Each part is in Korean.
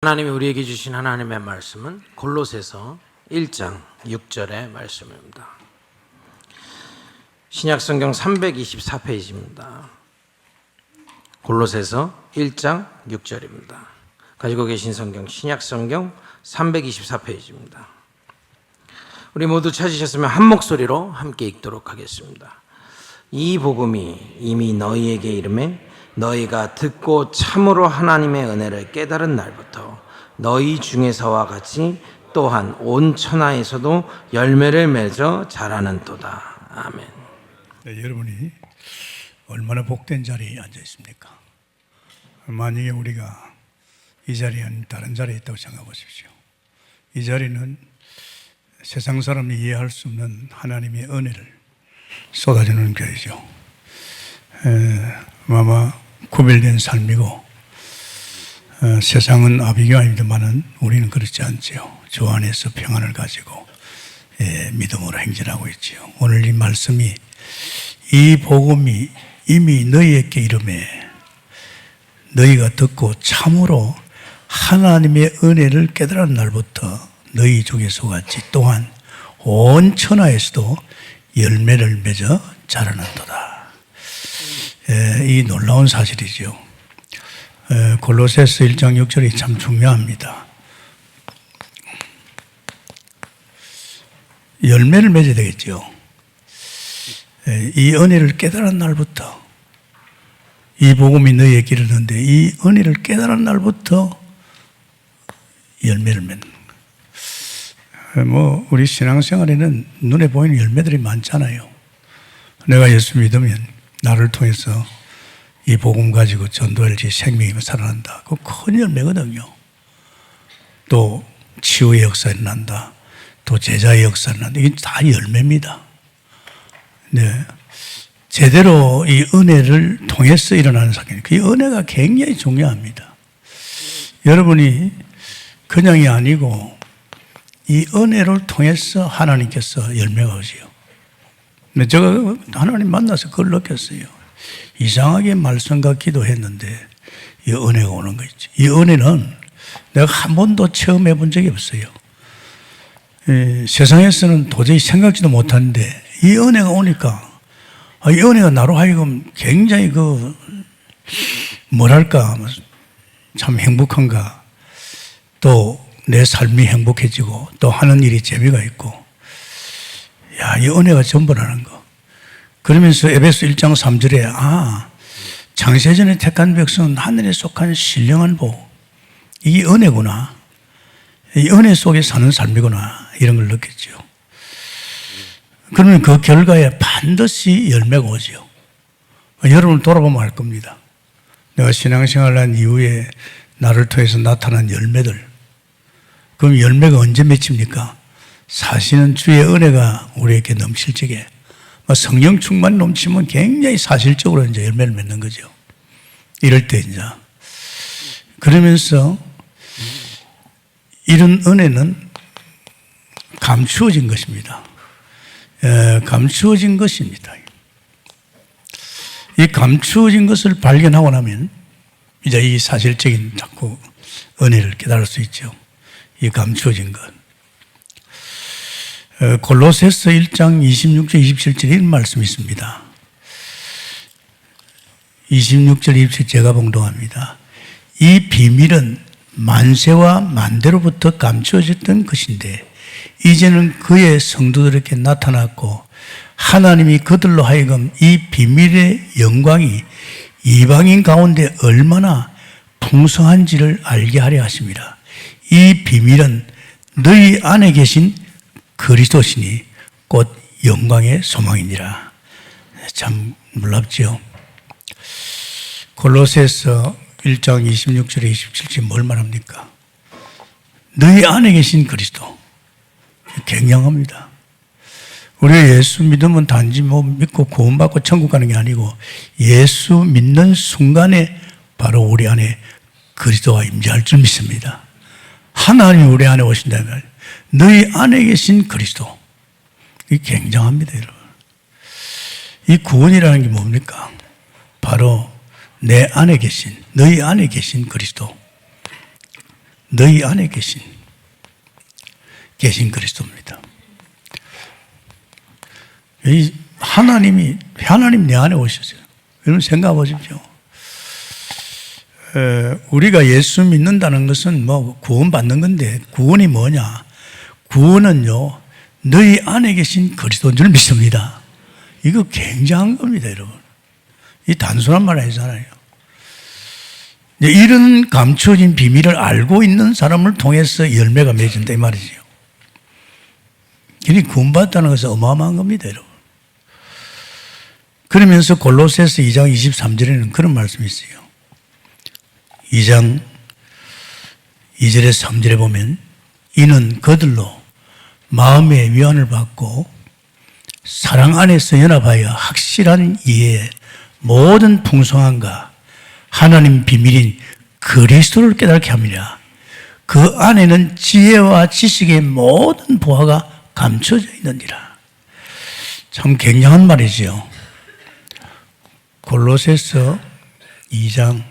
하나님이 우리에게 주신 하나님의 말씀은 골로새서 1장 6절의 말씀입니다. 신약성경 324페이지입니다. 골로새서 1장 6절입니다. 가지고 계신 성경 신약성경 324페이지입니다. 우리 모두 찾으셨으면 한 목소리로 함께 읽도록 하겠습니다. 이 복음이 이미 너희에게 이르매 너희가 듣고 참으로 하나님의 은혜를 깨달은 날부터 너희 중에서와 같이 또한 온 천하에서도 열매를 맺어 자라는도다. 아멘. 네, 여러분이 얼마나 복된 자리에 앉아 있습니까? 만약에 우리가 이 자리에 아닌 다른 자리에 있다고 생각해 보십시오. 이 자리는 세상 사람이 이해할 수 없는 하나님의 은혜를 쏟아주는 교회죠. 아마 구별된 삶이고 세상은 아비규환입니다만은 우리는 그렇지 않지요. 주 안에서 평안을 가지고 믿음으로 행진하고 있지요. 오늘 이 말씀이 이 복음이 이미 너희에게 이르매 너희가 듣고 참으로 하나님의 은혜를 깨달은 날부터 너희 중에서 같이 또한 온 천하에서도 열매를 맺어 자라는도다. 이 놀라운 사실이죠. 골로새서 1장 6절이 참 중요합니다. 열매를 맺어야 되겠죠. 이 은혜를 깨달은 날부터 이 복음이 너희에게 이르는데 이 은혜를 깨달은 날부터 열매를 맺는 우리 신앙생활에는 눈에 보이는 열매들이 많잖아요. 내가 예수 믿으면 나를 통해서 이 복음 가지고 전도할지 생명이 살아난다. 그거 큰 열매거든요. 또 치유의 역사 일어난다. 또 제자의 역사 일어난다. 이게 다 열매입니다. 네. 제대로 이 은혜를 통해서 일어나는 사건. 그 은혜가 굉장히 중요합니다. 여러분이 그냥이 아니고 이 은혜를 통해서 하나님께서 열매가 오지요. 제가 하나님 만나서 그걸 느꼈어요. 이상하게 말씀과 기도했는데 이 은혜가 오는 거 있죠. 이 은혜는 내가 한 번도 체험해 본 적이 없어요. 세상에서는 도저히 생각지도 못하는데 이 은혜가 오니까 이 은혜가 나로 하여금 굉장히 참 행복한가. 또 내 삶이 행복해지고 또 하는 일이 재미가 있고 이 은혜가 전부라는 거. 그러면서 에베소 1장 3절에 창세전에 택한 백성은 하늘에 속한 신령한 복. 이게 은혜구나. 이 은혜 속에 사는 삶이구나. 이런 걸 느꼈죠. 그러면 그 결과에 반드시 열매가 오죠. 여러분 돌아보면 알 겁니다. 내가 신앙생활을 한 이후에 나를 통해서 나타난 열매들. 그럼 열매가 언제 맺힙니까? 사실은 주의 은혜가 우리에게 넘칠 적에 성령 충만 넘치면 굉장히 사실적으로 이제 열매를 맺는 거죠. 이럴 때 이제 그러면서 이런 은혜는 감추어진 것입니다. 감추어진 것입니다. 이 감추어진 것을 발견하고 나면 이제 이 사실적인 자꾸 은혜를 깨달을 수 있죠. 이 감추어진 것. 골로새서 1장 26절 27절에 이런 말씀이 있습니다. 26절 27절 제가 봉독합니다. 이 비밀은 만세와 만대로부터 감추어졌던 것인데 이제는 그의 성도들에게 나타났고 하나님이 그들로 하여금 이 비밀의 영광이 이방인 가운데 얼마나 풍성한지를 알게 하려 하십니다. 이 비밀은 너희 안에 계신 그리스도시니 곧 영광의 소망이니라. 참 놀랍지요. 골로새서 1장 26절에 27절에 뭘 말합니까? 너희 안에 계신 그리스도. 굉장합니다. 우리가 예수 믿으면 단지 믿고 구원받고 천국 가는 게 아니고 예수 믿는 순간에 바로 우리 안에 그리스도가 임재할 줄 믿습니다. 하나님이 우리 안에 오신다면 너희 안에 계신 그리스도. 이게 굉장합니다, 여러분. 이 구원이라는 게 뭡니까? 바로 내 안에 계신, 너희 안에 계신 그리스도. 너희 안에 계신 그리스도입니다. 하나님 내 안에 오셨어요. 여러분 생각해 보십시오. 우리가 예수 믿는다는 것은 뭐 구원받는 건데, 구원이 뭐냐? 구원은요, 너희 안에 계신 그리스도인 줄 믿습니다. 이거 굉장한 겁니다, 여러분. 이 단순한 말 아니잖아요. 이런 감춰진 비밀을 알고 있는 사람을 통해서 열매가 맺어진다, 이 말이죠. 이 구원받았다는 것은 어마어마한 겁니다, 여러분. 그러면서 골로새서 2장 23절에는 그런 말씀이 있어요. 2장 2절에 3절에 보면 이는 그들로 마음의 위안을 받고 사랑 안에서 연합하여 확실한 이해에 모든 풍성함과 하나님 비밀인 그리스도를 깨닫게 합니다. 그 안에는 지혜와 지식의 모든 보화가 감춰져 있느니라. 참 굉장한 말이죠. 골로새서 2장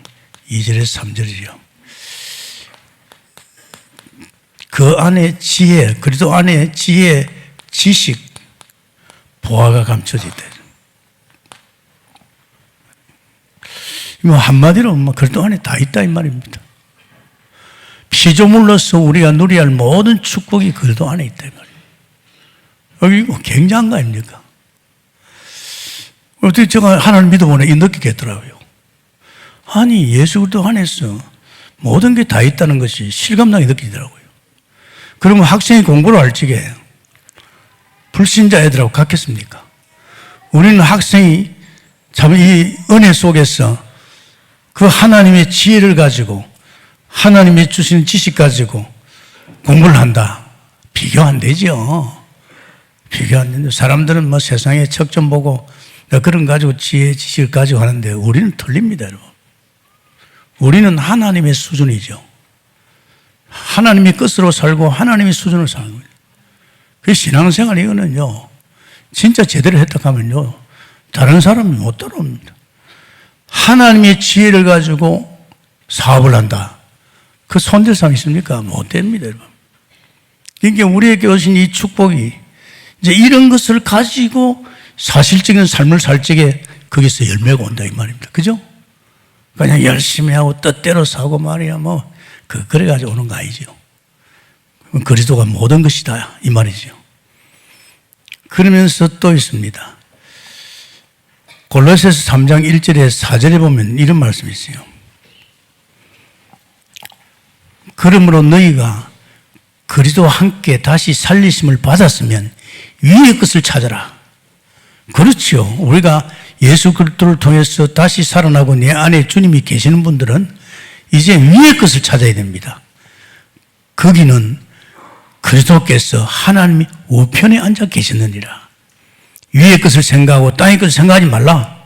2절에서 3절이죠. 그 안에 지혜, 그리스도 안에 지혜, 지식, 보화가 감춰져 있다. 뭐 한마디로 그리스도 안에 다 있다 이 말입니다. 피조물로서 우리가 누려야 할 모든 축복이 그리스도 안에 있다 이 말이에요. 이거 굉장한 거 아닙니까? 어떻게 제가 하나님 믿어보니 느끼겠더라고요. 아니 예수 그리스도 안에서 모든 게 다 있다는 것이 실감나게 느끼더라고요. 그러면 학생이 공부를 할 적에 불신자 애들하고 같겠습니까? 우리는 학생이 참 이 은혜 속에서 그 하나님의 지혜를 가지고 하나님이 주시는 지식 가지고 공부를 한다. 비교 안 되죠. 비교 안 되는데 사람들은 뭐 세상의 척점 보고 그런 가지고 지혜, 지식을 가지고 하는데 우리는 틀립니다, 여러분. 우리는 하나님의 수준이죠. 하나님의 뜻으로 살고 하나님의 수준을 사는 거예요. 그 신앙생활 이거는요, 진짜 제대로 했다 하면요, 다른 사람이 못 따라옵니다. 하나님의 지혜를 가지고 사업을 한다. 그 손댈 사람 있습니까? 못 됩니다, 여러분. 그러니까 우리에게 오신 이 축복이 이제 이런 것을 가지고 사실적인 삶을 살 적에 거기서 열매가 온다 이 말입니다. 그죠? 그냥 열심히 하고 뜻대로 사고 말이야 그래가지고 오는 거 아니죠. 그리스도가 모든 것이다 이 말이죠. 그러면서 또 있습니다. 골로새서 3장 1절에 4절에 보면 이런 말씀이 있어요. 그러므로 너희가 그리스도와 함께 다시 살리심을 받았으면 위의 것을 찾아라. 그렇죠. 우리가 예수 그리스도를 통해서 다시 살아나고 내 안에 주님이 계시는 분들은 이제 위의 것을 찾아야 됩니다. 거기는 그리스도께서 하나님이 우편에 앉아 계셨느니라. 위의 것을 생각하고 땅의 것을 생각하지 말라.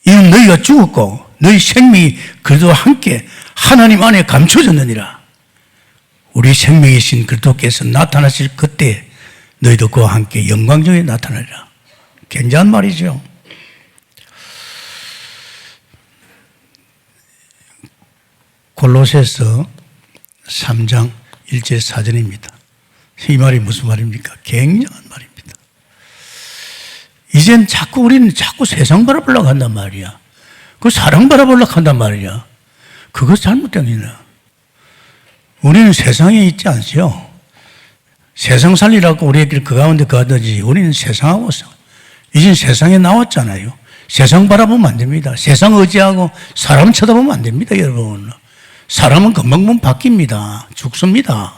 이는 너희가 죽었고 너희 생명이 그리스도와 함께 하나님 안에 감춰졌느니라. 우리 생명이신 그리스도께서 나타나실 그때 너희도 그와 함께 영광중에 나타나리라. 굉장한 말이죠. 골로새서 3장 1절 4절입니다. 이 말이 무슨 말입니까? 굉장한 말입니다. 이젠 우리는 자꾸 세상 바라보려고 한단 말이야. 그 사랑 바라보려고 한단 말이야. 그거 잘못된 거야. 우리는 세상에 있지 않죠. 세상 살리라고 우리에게 그 가운데 가든지 우리는 세상하고 이젠 세상에 나왔잖아요. 세상 바라보면 안 됩니다. 세상 의지하고 사람 쳐다보면 안 됩니다, 여러분. 사람은 금방 바뀝니다. 죽습니다.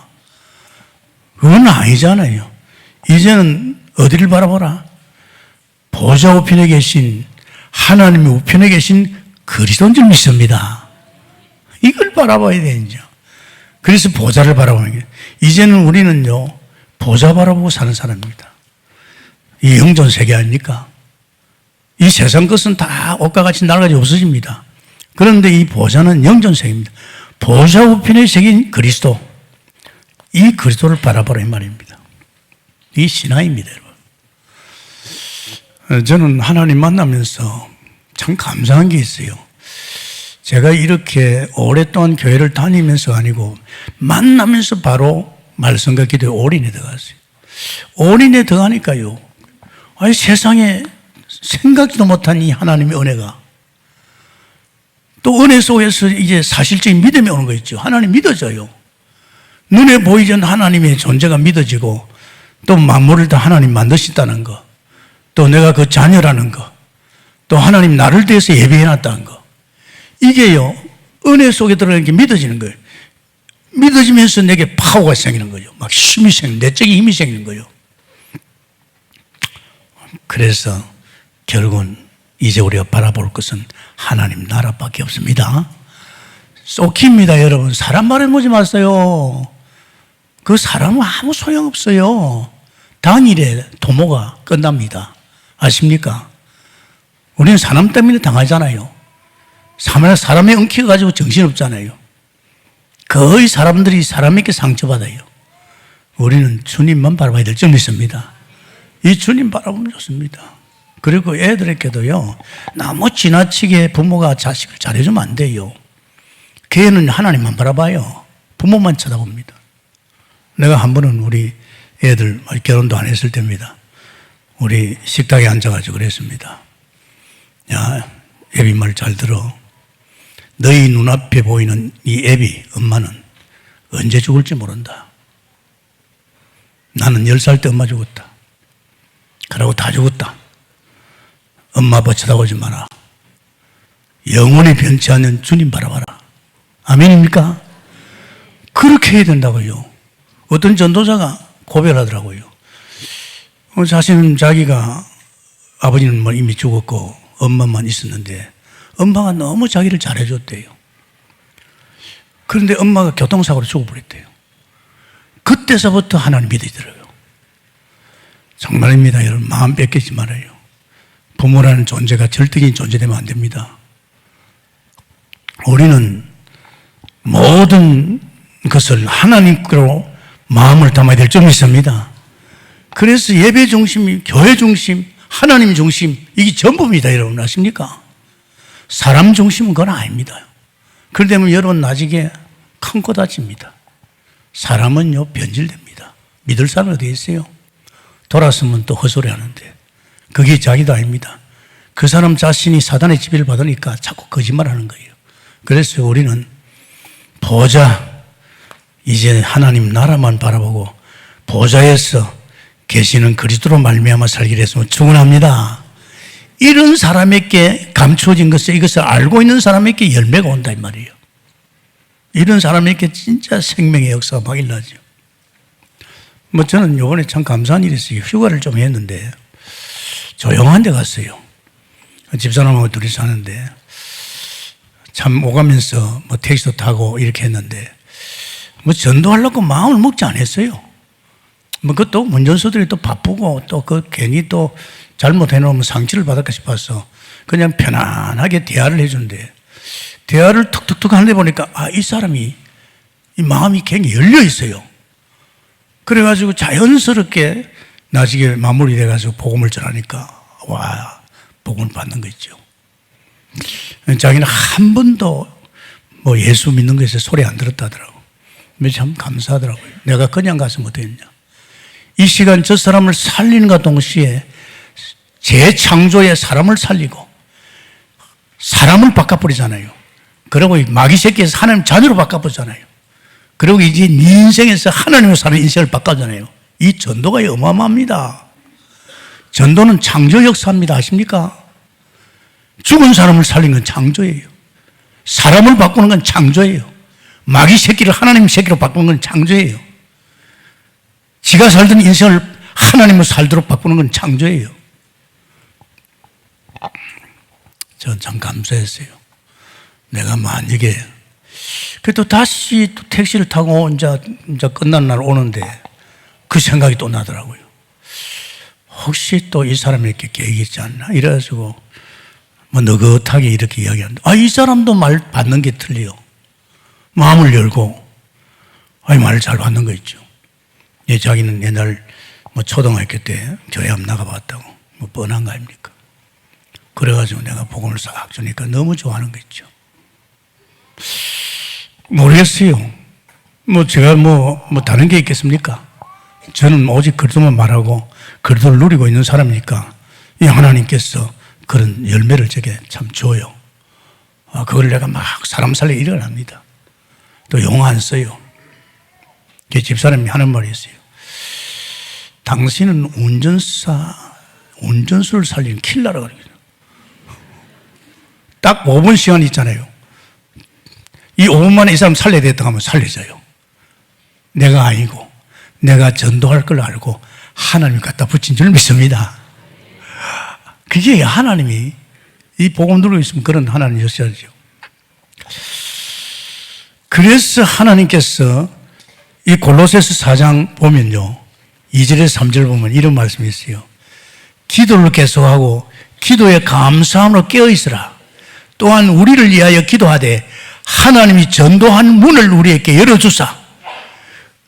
그건 아니잖아요. 이제는 어디를 바라보라? 보좌 우편에 계신 하나님의 우편에 계신 그리스도인 줄 믿습니다. 이걸 바라봐야 되죠. 그래서 보좌를 바라보는 게 이제는 우리는요 보좌 바라보고 사는 사람입니다. 이 영존 세계 아닙니까? 이 세상 것은 다 옷과 같이 날아가지 없어집니다. 그런데 이 보좌는 영존 세계입니다. 보좌 우편에 새긴 그리스도, 이 그리스도를 바라보라 이 말입니다. 이 신앙입니다, 여러분. 저는 하나님 만나면서 참 감사한 게 있어요. 제가 이렇게 오랫동안 교회를 다니면서 아니고 만나면서 바로 말씀과 기도에 올인해 들어갔어요. 올인해 들어가니까요. 아니 세상에 생각지도 못한 이 하나님의 은혜가 또 은혜 속에서 이제 사실적인 믿음이 오는 거 있죠. 하나님 믿어져요. 눈에 보이지 않는 하나님의 존재가 믿어지고 또 만물을 다 하나님 만드셨다는 거, 또 내가 그 자녀라는 거, 또 하나님 나를 대해서 예비해놨다는 거, 이게요 은혜 속에 들어가는 게 믿어지는 거예요. 믿어지면서 내게 파워가 생기는 거예요. 막 힘이 생기는, 내적인 힘이 생기는 거예요. 그래서 결국은 이제 우리가 바라볼 것은 하나님 나라밖에 없습니다. 쏙힙니다, 여러분. 사람 말해보지 마세요. 그 사람은 아무 소용없어요. 당일에 도모가 끝납니다. 아십니까? 우리는 사람 때문에 당하잖아요. 사람에 엉켜가지고 정신없잖아요. 거의 사람들이 사람에게 상처받아요. 우리는 주님만 바라봐야 될 줄 믿습니다. 이 주님 바라보면 좋습니다. 그리고 애들에게도요, 너무 지나치게 부모가 자식을 잘해주면 안 돼요. 걔는 하나님만 바라봐요. 부모만 쳐다봅니다. 내가 한 번은 우리 애들 결혼도 안 했을 때입니다. 우리 식탁에 앉아가지고 그랬습니다. 야, 애비 말 잘 들어. 너희 눈앞에 보이는 이 애비, 엄마는 언제 죽을지 모른다. 나는 10살 때 엄마 죽었다. 그러고 다 죽었다. 엄마 아빠 쳐다보지 마라. 영원히 변치 않는 주님 바라봐라. 아멘입니까? 그렇게 해야 된다고요. 어떤 전도자가 고백하더라고요. 자신은 자기가 아버지는 뭐 이미 죽었고 엄마만 있었는데 엄마가 너무 자기를 잘해줬대요. 그런데 엄마가 교통사고로 죽어버렸대요. 그때서부터 하나님 믿어지더라고요. 정말입니다. 여러분 마음 뺏기지 말아요. 부모라는 존재가 절대적인 존재되면 안 됩니다. 우리는 모든 것을 하나님께로 마음을 담아야 될 줄 믿습니다. 그래서 예배 중심, 교회 중심, 하나님 중심, 이게 전부입니다. 여러분 아십니까? 사람 중심은 그건 아닙니다. 그러면 여러분 나중에 큰 거 다칩니다. 사람은요 변질됩니다. 믿을 사람이 어디 있어요? 돌았으면 또 헛소리 하는데 그게 자기도 아닙니다. 그 사람 자신이 사단의 지배를 받으니까 자꾸 거짓말하는 거예요. 그래서 우리는 보좌, 이제 하나님 나라만 바라보고 보좌에서 계시는 그리스도로 말미암아 살기로 했으면 축원합니다. 이런 사람에게 감추어진 것을, 이것을 알고 있는 사람에게 열매가 온다 이 말이에요. 이런 사람에게 진짜 생명의 역사가 막 일어나죠. 뭐 저는 요번에 참 감사한 일이 있어요. 휴가를 좀 했는데 조용한 데 갔어요. 집사람하고 둘이 사는데 참 오가면서 뭐 택시도 타고 이렇게 했는데 뭐 전도하려고 마음을 먹지 않았어요. 뭐 그것도 운전수들이 또 바쁘고 또 그 괜히 또 잘못해놓으면 상처를 받을까 싶어서 그냥 편안하게 대화를 해준대. 대화를 툭툭툭 하는데 보니까 이 사람이 이 마음이 굉장히 열려 있어요. 그래가지고 자연스럽게 나중에 마무리돼가지고 복음을 전하니까 와, 복음을 받는 거 있죠. 자기는 한 번도 뭐 예수 믿는 것에 소리 안 들었다더라고. 참 감사하더라고요. 내가 그냥 가서 어떻겠냐. 이 시간 저 사람을 살리는가 동시에 재창조의 사람을 살리고 사람을 바꿔버리잖아요. 그리고 마귀 새끼에서 하나님 자녀로 바꿔버리잖아요. 그리고 이제 네 인생에서 하나님으로 사는 인생을 바꿔잖아요. 이 전도가 어마어마합니다. 전도는 창조 역사입니다. 아십니까? 죽은 사람을 살리는 건 창조예요. 사람을 바꾸는 건 창조예요. 마귀 새끼를 하나님 새끼로 바꾸는 건 창조예요. 지가 살던 인생을 하나님으로 살도록 바꾸는 건 창조예요. 저는 참 감사했어요. 내가 만약에 그래도 다시 또 택시를 타고 이제 끝난 날 오는데 그 생각이 또 나더라고요. 혹시 또 이 사람에게 계획이 있지 않나? 이래가지고 뭐 느긋하게 이렇게 이야기하는데 이 사람도 말 받는 게 틀려요. 마음을 열고 말을 잘 받는 거 있죠. 자기는 옛날 뭐 초등학교 때 교회 한번 나가봤다고 뭐 뻔한 거 아닙니까? 그래가지고 내가 복음을 싹 주니까 너무 좋아하는 거 있죠. 모르겠어요. 제가 다른 게 있겠습니까? 저는 오직 그리스도만 말하고 그리스도를 누리고 있는 사람이니까 이 하나님께서 그런 열매를 제게 참 줘요. 그걸 내가 막 사람 살리기 일어납니다. 또 용 안 써요. 제 집사람이 하는 말이 있어요. 당신은 운전수를 살리는 킬러라 그러거든요. 딱 5분 시간 있잖아요. 이 5분 만에 이 사람 살려야 되겠다 하면 살려져요. 내가 아니고 내가 전도할 걸 알고 하나님 갖다 붙인 줄 믿습니다. 그게 하나님이 이 복음 누리고 있으면 그런 하나님이셔야죠. 그래서 하나님께서 이 골로새서 4장 보면요, 2절에서 3절 보면 이런 말씀이 있어요. 기도를 계속하고 기도에 감사함으로 깨어있으라. 또한 우리를 위하여 기도하되 하나님이 전도한 문을 우리에게 열어주사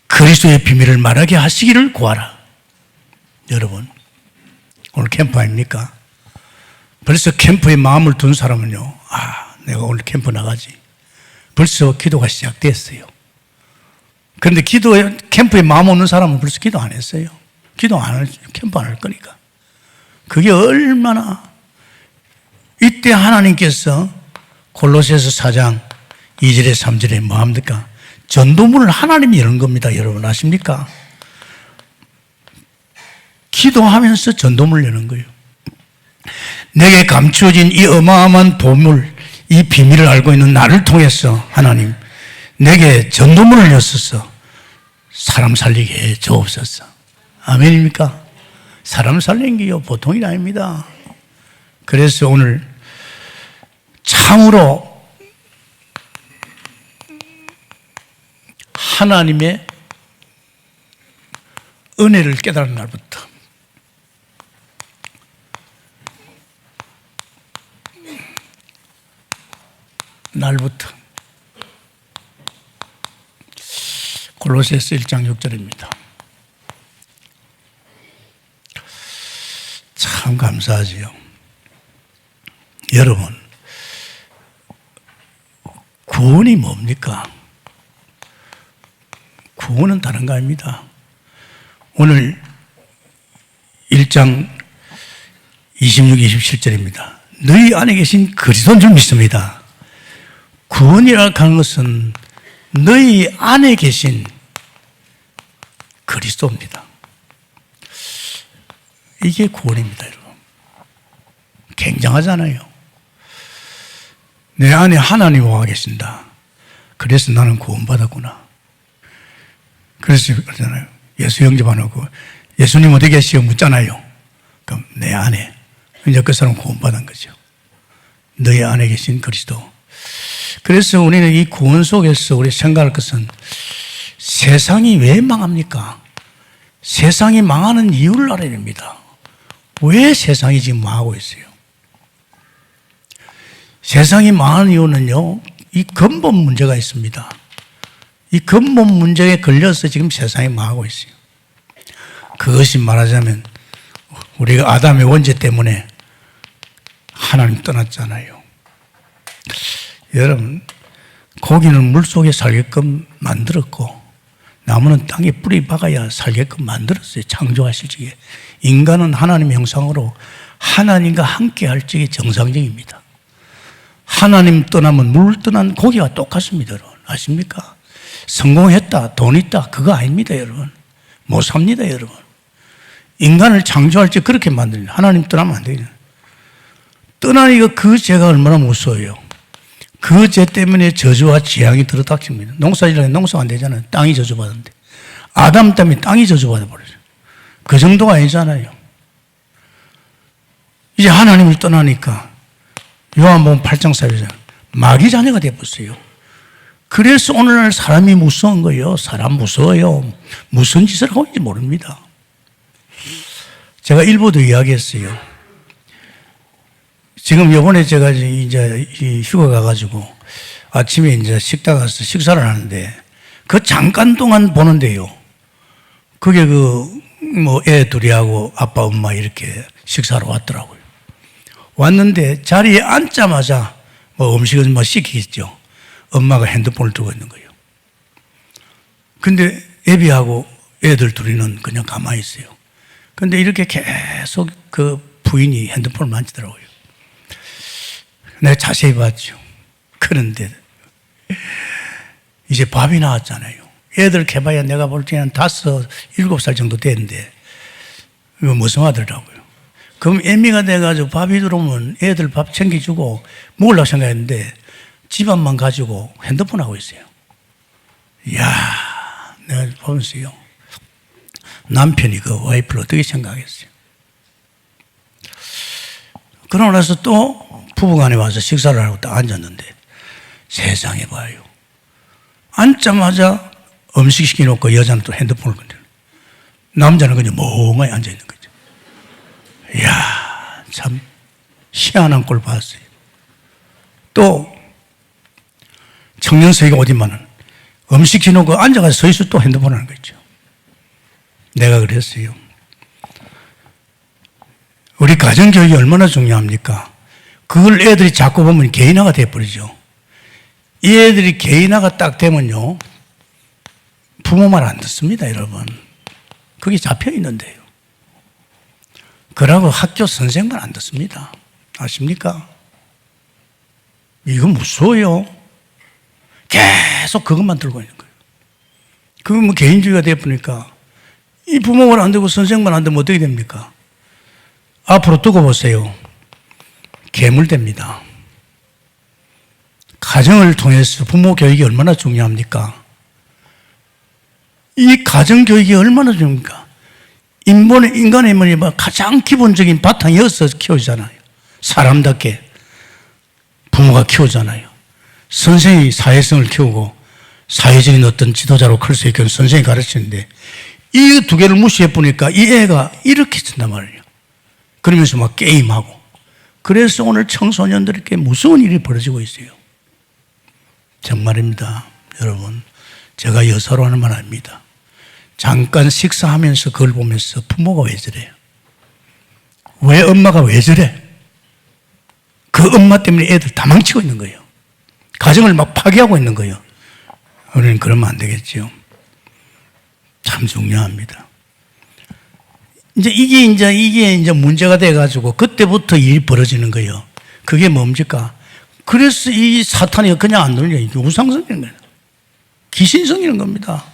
그리스도의 비밀을 말하게 하시기를 구하라. 여러분, 오늘 캠프 아닙니까? 벌써 캠프에 마음을 둔 사람은요, 내가 오늘 캠프 나가지. 벌써 기도가 시작됐어요. 그런데 캠프에 마음 없는 사람은 벌써 기도 안 했어요. 캠프 안 할 거니까. 그게 얼마나, 이때 하나님께서 골로새서 4장 2절에 3절에 뭐 합니까? 전도문을 하나님이 여는 겁니다. 여러분 아십니까? 기도하면서 전도문을 여는 거예요. 내게 감추어진 이 어마어마한 보물, 이 비밀을 알고 있는 나를 통해서 하나님 내게 전도문을 여셔서 사람 살리게 해 주옵소서. 아멘입니까? 사람 살리는 게요 보통이 아닙니다. 그래서 오늘 참으로 하나님의 은혜를 깨달은 날부터 골로새서 1장 6절입니다. 참 감사하지요. 여러분, 구원이 뭡니까? 구원은 다른 거 아닙니다. 오늘 1장 26, 27절입니다. 너희 안에 계신 그리스도인 줄 믿습니다. 구원이라고 하는 것은 너희 안에 계신 그리스도입니다. 이게 구원입니다, 여러분. 굉장하잖아요. 내 안에 하나님 와 계신다. 그래서 나는 구원받았구나. 그래서 그러잖아요. 예수 영접 안 하고 예수님 어디 계시오 묻잖아요. 그럼 내 안에 이제 그 사람 구원받은 거죠. 너희 안에 계신 그리스도. 그래서 우리는 이 구원 속에서 우리 생각할 것은 세상이 왜 망합니까? 세상이 망하는 이유를 알아야 됩니다. 왜 세상이 지금 망하고 있어요? 세상이 망하는 이유는요, 이 근본 문제가 있습니다. 이 근본 문제에 걸려서 지금 세상이 망하고 있어요. 그것이 말하자면 우리가 아담의 원죄 때문에 하나님 떠났잖아요. 여러분, 고기는 물속에 살게끔 만들었고 나무는 땅에 뿌리 박아야 살게끔 만들었어요. 창조하실 적에. 인간은 하나님의 형상으로 하나님과 함께 할 적이 정상적입니다. 하나님 떠나면 물 떠난 고기와 똑같습니다. 여러분 아십니까? 성공했다, 돈 있다, 그거 아닙니다. 여러분 못 삽니다. 여러분 인간을 창조할 적 그렇게 만들어요. 하나님 떠나면 안 돼요. 떠나니까 그 죄가 얼마나 무서워요. 그 죄 때문에 저주와 재앙이 들어닥칩니다. 농사지으면 농사가 안 되잖아요. 땅이 저주받는데. 아담 때문에 땅이 저주받아버려요. 그 정도가 아니잖아요. 이제 하나님을 떠나니까 요한복음 8장 4절 마귀 자녀가 되었어요. 그래서 오늘날 사람이 무서운 거예요. 사람 무서워요. 무슨 짓을 하고 있는지 모릅니다. 제가 일부도 이야기했어요. 지금 요번에 제가 이제 휴가 가가지고 아침에 이제 식당 가서 식사를 하는데 그 잠깐 동안 보는데요. 그게 애 둘이하고 아빠, 엄마 이렇게 식사로 왔더라고요. 왔는데 자리에 앉자마자 음식은 시키겠죠. 엄마가 핸드폰을 들고 있는 거예요. 근데 애비하고 애들 둘이는 그냥 가만히 있어요. 근데 이렇게 계속 그 부인이 핸드폰을 만지더라고요. 내가 자세히 봤죠. 그런데 이제 밥이 나왔잖아요. 애들 개봐야 내가 볼 때는 5, 7살 정도 됐는데 이거 무성하더라고요. 그럼 애미가 돼가지고 밥이 들어오면 애들 밥 챙겨주고 먹으려고 생각했는데 집안만 가지고 핸드폰 하고 있어요. 이야, 내가 보면서요. 남편이 그 와이프를 어떻게 생각했어요? 그러고 나서 또 부부간에 와서 식사를 하고 딱 앉았는데 세상에 봐요. 앉자마자 음식 시켜놓고 여자는 또 핸드폰을 건드려. 남자는 그냥 멍하니 앉아있는 거죠. 이야, 참 희한한 꼴 봤어요. 또 청년세가 어디만은 음식 시켜놓고 앉아가서 서 있어 또 핸드폰 하는 거죠. 내가 그랬어요. 우리 가정교육이 얼마나 중요합니까? 그걸 애들이 자꾸 보면 개인화가 돼버리죠. 이 애들이 개인화가 딱 되면요. 부모 말 안 듣습니다, 여러분. 그게 잡혀 있는데요. 그러고 학교 선생 말 안 듣습니다. 아십니까? 이거 무서워요. 계속 그것만 들고 있는 거예요. 그건 뭐 개인주의가 되어버리니까 이 부모 말 안 듣고 선생 말 안 듣면 어떻게 됩니까? 앞으로 두고 보세요. 괴물됩니다. 가정을 통해서 부모 교육이 얼마나 중요합니까? 이 가정 교육이 얼마나 중요합니까? 인간의 가장 기본적인 바탕이 여기서 키워주잖아요. 사람답게 부모가 키우잖아요. 선생이 사회성을 키우고 사회적인 어떤 지도자로 클 수 있게 선생이 가르치는데 이 두 개를 무시해 보니까 이 애가 이렇게 된단 말이에요. 그러면서 막 게임하고. 그래서 오늘 청소년들에게 무서운 일이 벌어지고 있어요. 정말입니다. 여러분, 제가 여사로 하는 말 아닙니다. 잠깐 식사하면서 그걸 보면서 부모가 왜 저래요? 왜 엄마가 왜 저래? 그 엄마 때문에 애들 다 망치고 있는 거예요. 가정을 막 파괴하고 있는 거예요. 우리는 그러면 안 되겠죠. 참 중요합니다. 이게 이제 문제가 돼가지고 그때부터 일이 벌어지는 거예요. 그게 뭡니까? 그래서 이 사탄이 그냥 안 놀려. 이게 우상성이는 거예요. 귀신성이는 겁니다.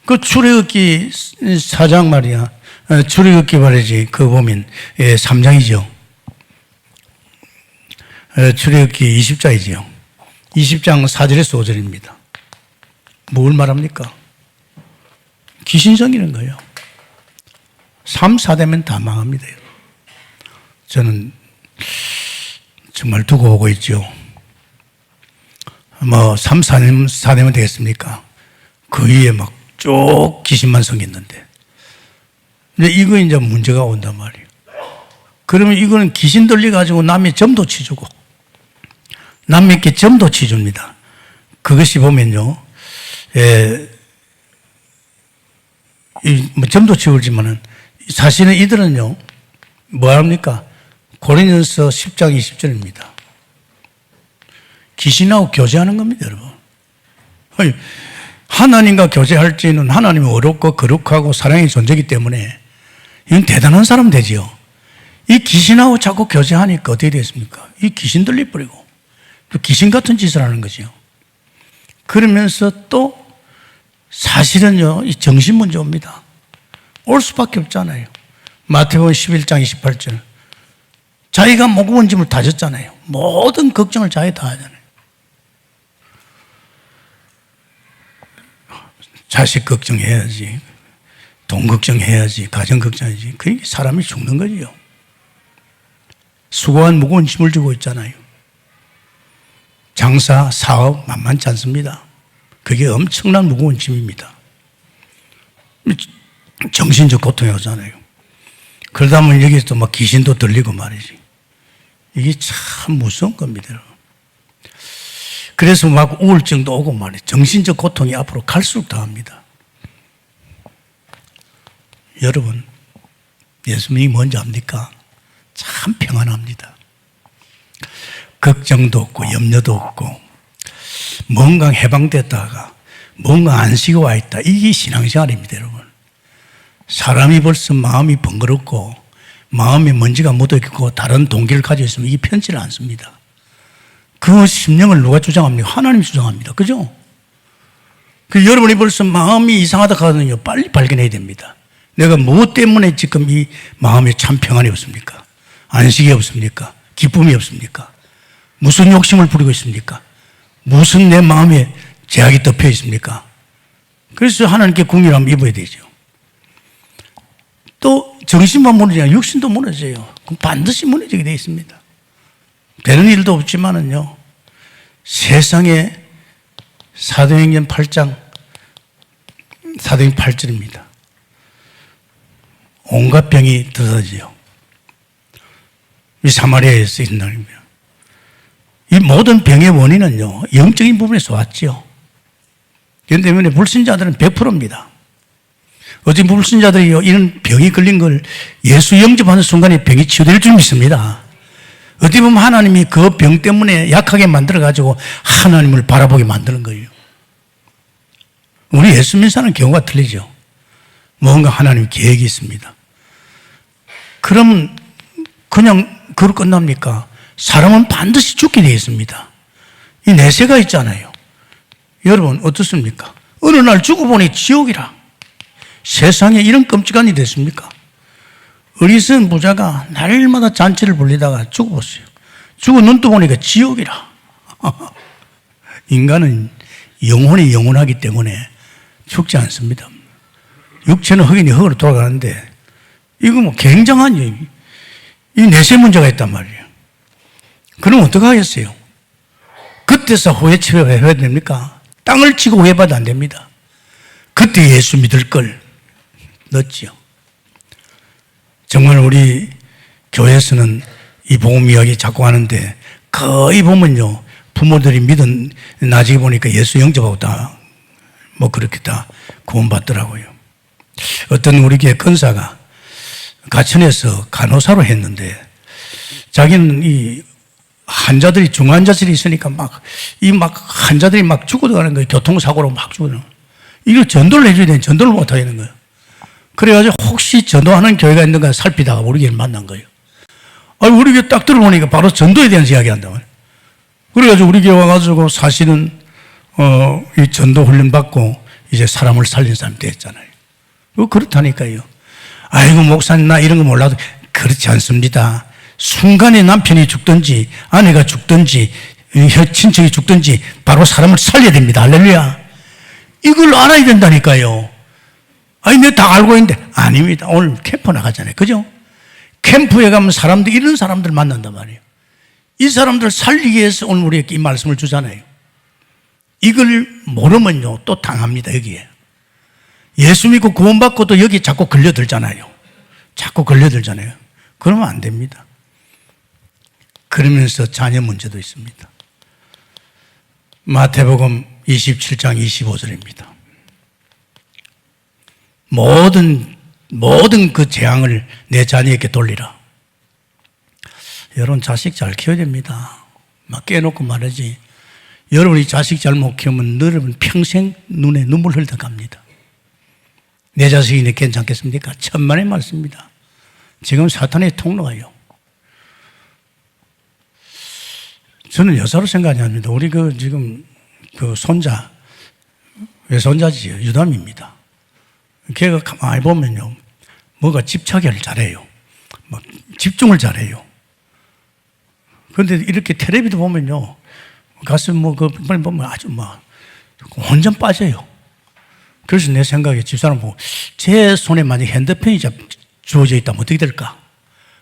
그 출애굽기 4장 말이야. 출애굽기 말이지. 그 보면 3장이죠. 출애굽기 20장이죠. 20장 4절에서 5절입니다. 뭘 말합니까? 귀신성이는 거예요. 3, 4대면 다 망합니다. 저는 정말 두고 오고 있죠. 3, 4대면 되겠습니까? 그 위에 막 쭉 귀신만 생겼는데. 근데 이거 이제 문제가 온단 말이에요. 그러면 이거는 귀신 들려가지고 남의 점도 치주고, 남에게 점도 치줍니다. 그것이 보면요, 점도 치우지만은 사실은 이들은요, 뭐 합니까? 고린도전서 10장 20절입니다. 귀신하고 교제하는 겁니다, 여러분. 하나님과 교제할지는 하나님이 어렵고 거룩하고 사랑의 존재이기 때문에 이건 대단한 사람 되지요. 이 귀신하고 자꾸 교제하니까 어떻게 되겠습니까? 이 귀신 들려버리고 또 귀신 같은 짓을 하는 거죠. 그러면서 또 사실은요, 이 정신 문제 옵니다. 올 수밖에 없잖아요. 마태복음 11장 28절. 자기가 무거운 짐을 다 졌잖아요. 모든 걱정을 자기 다 하잖아요. 자식 걱정해야지, 돈 걱정해야지, 가정 걱정해야지. 그게 사람이 죽는 거지요. 수고한 무거운 짐을 지고 있잖아요. 장사, 사업 만만치 않습니다. 그게 엄청난 무거운 짐입니다. 정신적 고통이 오잖아요. 그러다 보면 여기서 막 귀신도 들리고 말이지. 이게 참 무서운 겁니다. 그래서 막 우울증도 오고 말이에요. 정신적 고통이 앞으로 갈수록 더합니다. 여러분, 예수님이 뭔지 압니까? 참 평안합니다. 걱정도 없고 염려도 없고 뭔가 해방됐다가 뭔가 안식이 와 있다. 이게 신앙생활입니다, 여러분. 사람이 벌써 마음이 번거롭고 마음에 먼지가 묻어있고 다른 동기를 가지고 있으면 이게 편치를 않습니다. 그 심령을 누가 주장합니까? 하나님이 주장합니다. 그죠? 그 여러분이 벌써 마음이 이상하다 하거든요. 빨리 발견해야 됩니다. 내가 무엇 때문에 지금 이 마음에 참 평안이 없습니까? 안식이 없습니까? 기쁨이 없습니까? 무슨 욕심을 부리고 있습니까? 무슨 내 마음에 제약이 덮여 있습니까? 그래서 하나님께 궁유를 입어야 되죠. 또 정신만 무너지냐 육신도 무너져요. 그럼 반드시 무너지게 되어 있습니다. 되는 일도 없지만은요. 세상에 사도행전 8장 사도행전 8절입니다. 온갖 병이 드러지요. 이 사마리아에서 있는 날입니다. 이 모든 병의 원인은요, 영적인 부분에서 왔지요. 그렇기 때문에 불신자들은 100%입니다. 어떤 불신자들이 이런 병이 걸린 걸 예수 영접하는 순간에 병이 치유될 줄 믿습니다. 어떻게 보면 하나님이 그 병 때문에 약하게 만들어가지고 하나님을 바라보게 만드는 거예요. 우리 예수 믿는 사람은 경우가 틀리죠. 뭔가 하나님 계획이 있습니다. 그럼 그냥 그걸 끝납니까? 사람은 반드시 죽게 되어 있습니다. 이 내세가 있잖아요. 여러분 어떻습니까? 어느 날 죽어보니 지옥이라. 세상에 이런 끔찍한 일이 됐습니까? 어리석은 부자가 날마다 잔치를 벌리다가 죽어봤어요. 죽어 눈 떠보니까 지옥이라. 인간은 영혼이 영원하기 때문에 죽지 않습니다. 육체는 흑인이 흑으로 돌아가는데 이거 뭐 굉장한 이 내세 문제가 있단 말이에요. 그럼 어떻게 하겠어요? 그때서 후회 치료해야 됩니까? 땅을 치고 후회받아 안 됩니다. 그때 예수 믿을 걸 넣었지요. 정말 우리 교회에서는 이 복음 이야기 자꾸 하는데 거의 보면요. 부모들이 믿은 나중에 보니까 예수 영접하고 다 뭐 그렇게 다 구원받더라고요. 어떤 우리 교회 권사가 가천에서 간호사로 했는데 자기는 이 환자들이 중환자들이 있으니까 막 환자들이 막 죽어가는 거예요. 교통사고로 막 죽어가는 거예요. 이걸 전도를 해줘야 되는데 전도를 못 하겠는 거예요. 그래가지고 혹시 전도하는 교회가 있는가 살피다가 우리 교회를 만난 거예요. 아니, 우리 교회 딱 들어보니까 바로 전도에 대한 이야기 한다고. 그래가지고 우리 교회 와가지고 사실은, 이 전도 훈련 받고 이제 사람을 살린 사람이 됐잖아요. 그렇다니까요. 아이고, 목사님, 나 이런 거 몰라도 그렇지 않습니다. 순간에 남편이 죽든지 아내가 죽든지 친척이 죽든지 바로 사람을 살려야 됩니다. 할렐루야. 이걸 알아야 된다니까요. 아니, 내가 다 알고 있는데. 아닙니다. 오늘 캠프 나가잖아요. 그죠? 캠프에 가면 이런 사람들 만난단 말이에요. 이 사람들 살리기 위해서 오늘 우리에게 이 말씀을 주잖아요. 이걸 모르면요, 또 당합니다, 여기에. 예수 믿고 구원받고 또 여기 자꾸 걸려들잖아요. 자꾸 걸려들잖아요. 그러면 안 됩니다. 그러면서 자녀 문제도 있습니다. 마태복음 27장 25절입니다. 모든 그 재앙을 내 자녀에게 돌리라. 여러분 자식 잘 키워야 됩니다. 막 깨놓고 말하지. 여러분이 자식 잘못 키우면 여러분 평생 눈에 눈물 흘려 갑니다. 내 자식이 괜찮겠습니까? 천만의 말씀입니다. 지금 사탄의 통로가요. 저는 여사로 생각이 합니다. 우리 지금 손자, 외손자지요. 유담입니다. 걔가 가만히 보면요. 뭐가 집착을 잘해요. 뭐 집중을 잘해요. 그런데 이렇게 텔레비도 보면요. 가서 보면 아주 완전 빠져요. 그래서 내 생각에 집사람 보고 제 손에 만약 핸드폰이 주어져 있다면 어떻게 될까?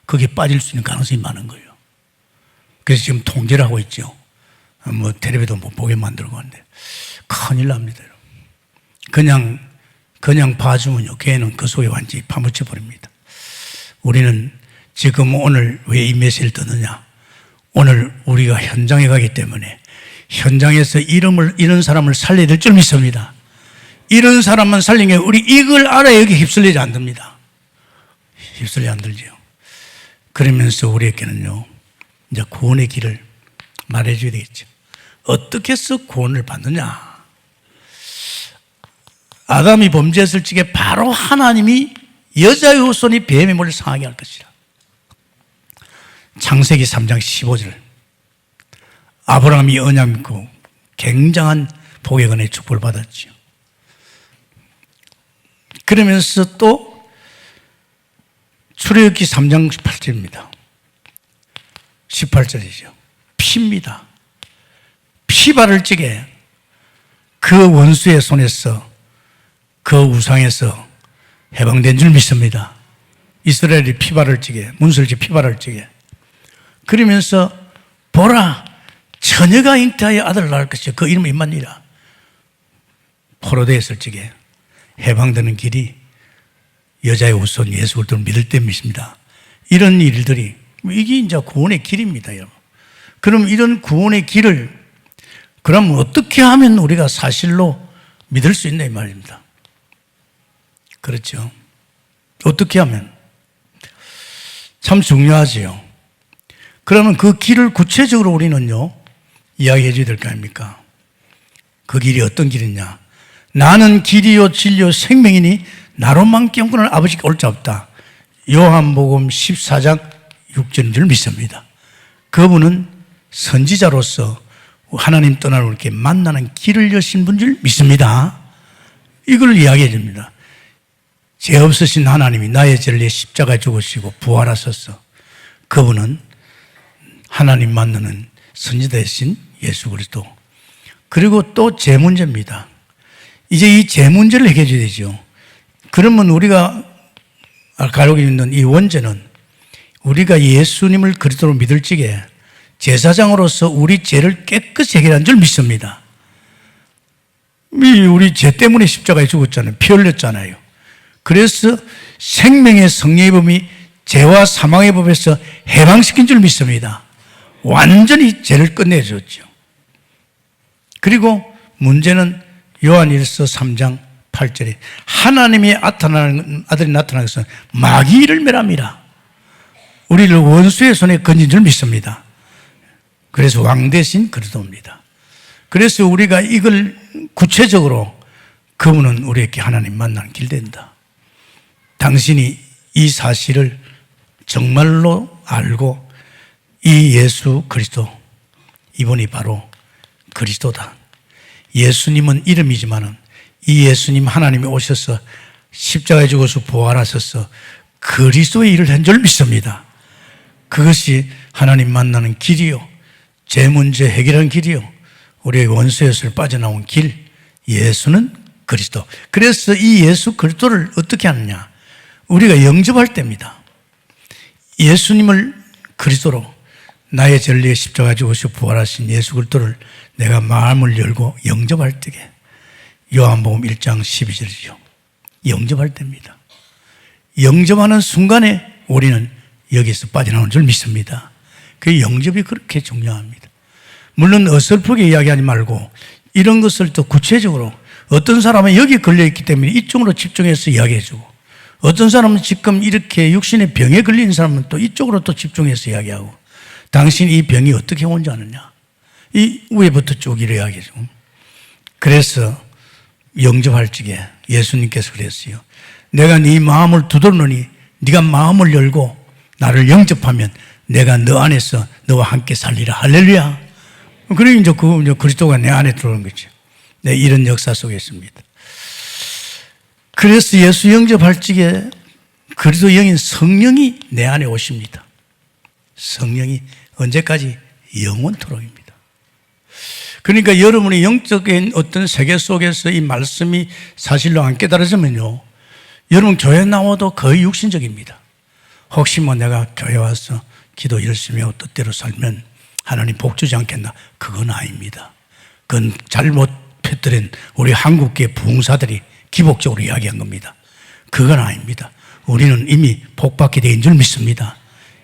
거기에 빠질 수 있는 가능성이 많은 거예요. 그래서 지금 통제를 하고 있죠. 텔레비도 못 보게 만들고 하는데 큰일 납니다. 그냥 봐주면요. 걔는 그 속에 완전히 파묻혀 버립니다. 우리는 지금 오늘 왜 이 메시지를 듣느냐? 오늘 우리가 현장에 가기 때문에 현장에서 이런 사람을 살려야 될 줄 믿습니다. 이런 사람만 살리는 게 우리 이걸 알아야 여기 휩쓸리지 않습니다. 휩쓸려 안 들죠. 그러면서 우리에게는요, 이제 구원의 길을 말해줘야 되겠죠. 어떻게 해서 구원을 받느냐? 아담이 범죄했을 적에 바로 하나님이 여자의 후손이 뱀의 물을 상하게 할 것이라. 창세기 3장 15절. 아브라함이 언약 믿고 굉장한 복의 은혜의 축복을 받았지요. 그러면서 또 출애굽기 3장 18절입니다. 18절이죠. 피입니다. 피 바를 적에 그 원수의 손에서 그 우상에서 해방된 줄 믿습니다. 이스라엘이 피 바를 적에, 문설지 피 바를 적에. 그러면서 보라, 처녀가 잉태하여 아들을 낳을 것이요 그 이름은 임마누엘이라. 포로되었을 적에 해방되는 길이 여자의 후손 예수 그리스도를 믿을 때 믿습니다. 이런 일들이 이게 이제 구원의 길입니다, 여러분. 그럼 이런 구원의 길을 그럼 어떻게 하면 우리가 사실로 믿을 수 있나 이 말입니다. 그렇죠. 어떻게 하면? 참 중요하지요. 그러면 그 길을 구체적으로 우리는요, 이야기해 줘야 될 거 아닙니까? 그 길이 어떤 길이냐? 나는 길이요 진리요 생명이니 나로만 경건한 아버지께 올 자 없다. 요한복음 14장 6절인 줄 믿습니다. 그분은 선지자로서 하나님 떠나러 이렇게 만나는 길을 여신 분 줄 믿습니다. 이걸 이야기해 줍니다. 죄 없으신 하나님이 나의 죄를 위해 십자가에 죽으시고 부활하셨어. 그분은 하나님 만나는 선지자이신 예수 그리스도. 그리고 또 죄 문제입니다. 이제 이 죄 문제를 해결해 줘야 되죠. 그러면 우리가 가지고 있는 이 원죄는 우리가 예수님을 그리스도로 믿을 적에 제사장으로서 우리 죄를 깨끗이 해결한 줄 믿습니다. 우리 죄 때문에 십자가에 죽었잖아요. 피 흘렸잖아요. 그래서 생명의 성령의 법이 죄와 사망의 법에서 해방시킨 줄 믿습니다. 완전히 죄를 끝내줬죠. 그리고 문제는 요한일서 3장 8절에 하나님의 아들이 나타나서 마귀를 멸함이라. 우리를 원수의 손에 건진 줄 믿습니다. 그래서 왕 대신 그리스도입니다. 그래서 우리가 이걸 구체적으로 그분은 우리에게 하나님 만나는 길 된다. 당신이 이 사실을 정말로 알고 이 예수 그리스도, 이분이 바로 그리스도다. 예수님은 이름이지만은 이 예수님 하나님이 오셔서 십자가에 죽어서 부활하셔서 그리스도의 일을 한 줄 믿습니다. 그것이 하나님 만나는 길이요, 제 문제 해결하는 길이요, 우리의 원수에서 빠져나온 길, 예수는 그리스도. 그래서 이 예수 그리스도를 어떻게 하느냐? 우리가 영접할 때입니다. 예수님을 그리스도로, 나의 죄를 위해 십자가에 죽으시고 부활하신 예수 그리스도를 내가 마음을 열고 영접할 때에, 요한복음 1장 12절이죠. 영접할 때입니다. 영접하는 순간에 우리는 여기서 빠져나오는 줄 믿습니다. 그 영접이 그렇게 중요합니다. 물론 어설프게 이야기하지 말고 이런 것을 또 구체적으로, 어떤 사람은 여기 걸려있기 때문에 이쪽으로 집중해서 이야기해주고, 어떤 사람은 지금 이렇게 육신의 병에 걸린 사람은 또 이쪽으로 또 집중해서 이야기하고, 당신이 이 병이 어떻게 온 줄 아느냐? 이 위에부터 쭉 이야기해주고. 그래서 영접할 적에 예수님께서 그랬어요. 내가 네 마음을 두드러니 네가 마음을 열고 나를 영접하면 내가 너 안에서 너와 함께 살리라. 할렐루야. 그래 이제 그리스도가 내 안에 들어오는 거죠. 네, 이런 역사 속에 있습니다. 그래서 예수 영접할 적에 그리스도 영인 성령이 내 안에 오십니다. 성령이 언제까지? 영원토록입니다. 그러니까 여러분의 영적인 어떤 세계 속에서 이 말씀이 사실로 안 깨달아지면요, 여러분 교회 나와도 거의 육신적입니다. 혹시 뭐 내가 교회 와서 기도 열심히 하고 뜻대로 살면 하나님 복 주지 않겠나? 그건 아닙니다. 그건 잘못 펴뜨린 우리 한국계 부흥사들이 기복적으로 이야기한 겁니다. 그건 아닙니다. 우리는 이미 복받게 된 줄 믿습니다.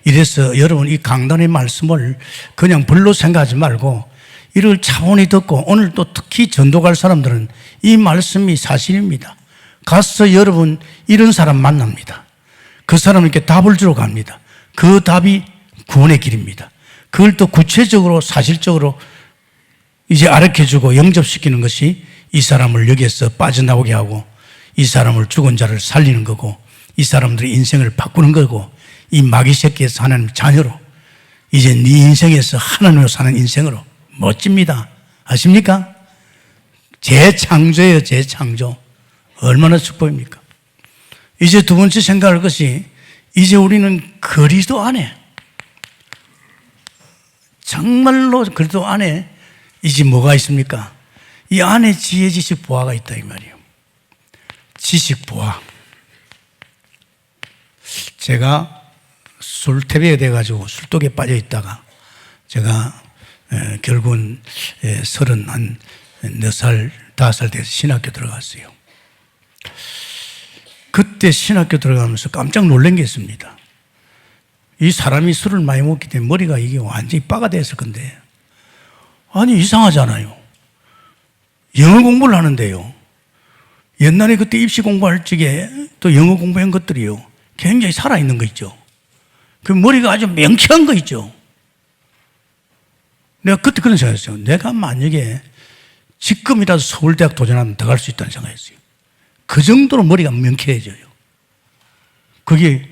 이래서 여러분 이 강단의 말씀을 그냥 별로 생각하지 말고 이를 차분히 듣고, 오늘 또 특히 전도 갈 사람들은 이 말씀이 사실입니다. 가서 여러분 이런 사람 만납니다. 그 사람에게 답을 주러 갑니다. 그 답이 구원의 길입니다. 그걸 또 구체적으로 사실적으로 이제 아르켜주고 영접시키는 것이 이 사람을 여기에서 빠져나오게 하고 이 사람을 죽은 자를 살리는 거고 이 사람들의 인생을 바꾸는 거고 이 마귀 새끼에서 하나님 자녀로 이제 네 인생에서 하나님으로 사는 인생으로 멋집니다. 아십니까? 재창조예요. 재창조. 얼마나 축복입니까? 이제 두 번째 생각할 것이 이제 우리는 그리스도 안에 정말로 그리스도 안에 이제 뭐가 있습니까? 이 안에 지혜, 지식, 보화가 있다 이 말이에요. 지식, 보화. 제가 술태배가 돼가지고 술독에 빠져 있다가 제가 결국은 34살, 5살 돼서 신학교 들어갔어요. 그때 신학교 들어가면서 깜짝 놀란 게 있습니다. 이 사람이 술을 많이 먹기 때문에 머리가 이게 완전히 빠가 됐을 건데, 아니, 이상하잖아요. 영어 공부를 하는데요. 옛날에 그때 입시 공부할 적에 또 영어 공부한 것들이요. 굉장히 살아있는 거 있죠. 그 머리가 아주 명쾌한 거 있죠. 내가 그때 그런 생각했어요. 내가 만약에 지금이라도 서울대학 도전하면 더 갈 수 있다는 생각했어요. 그 정도로 머리가 명쾌해져요. 그게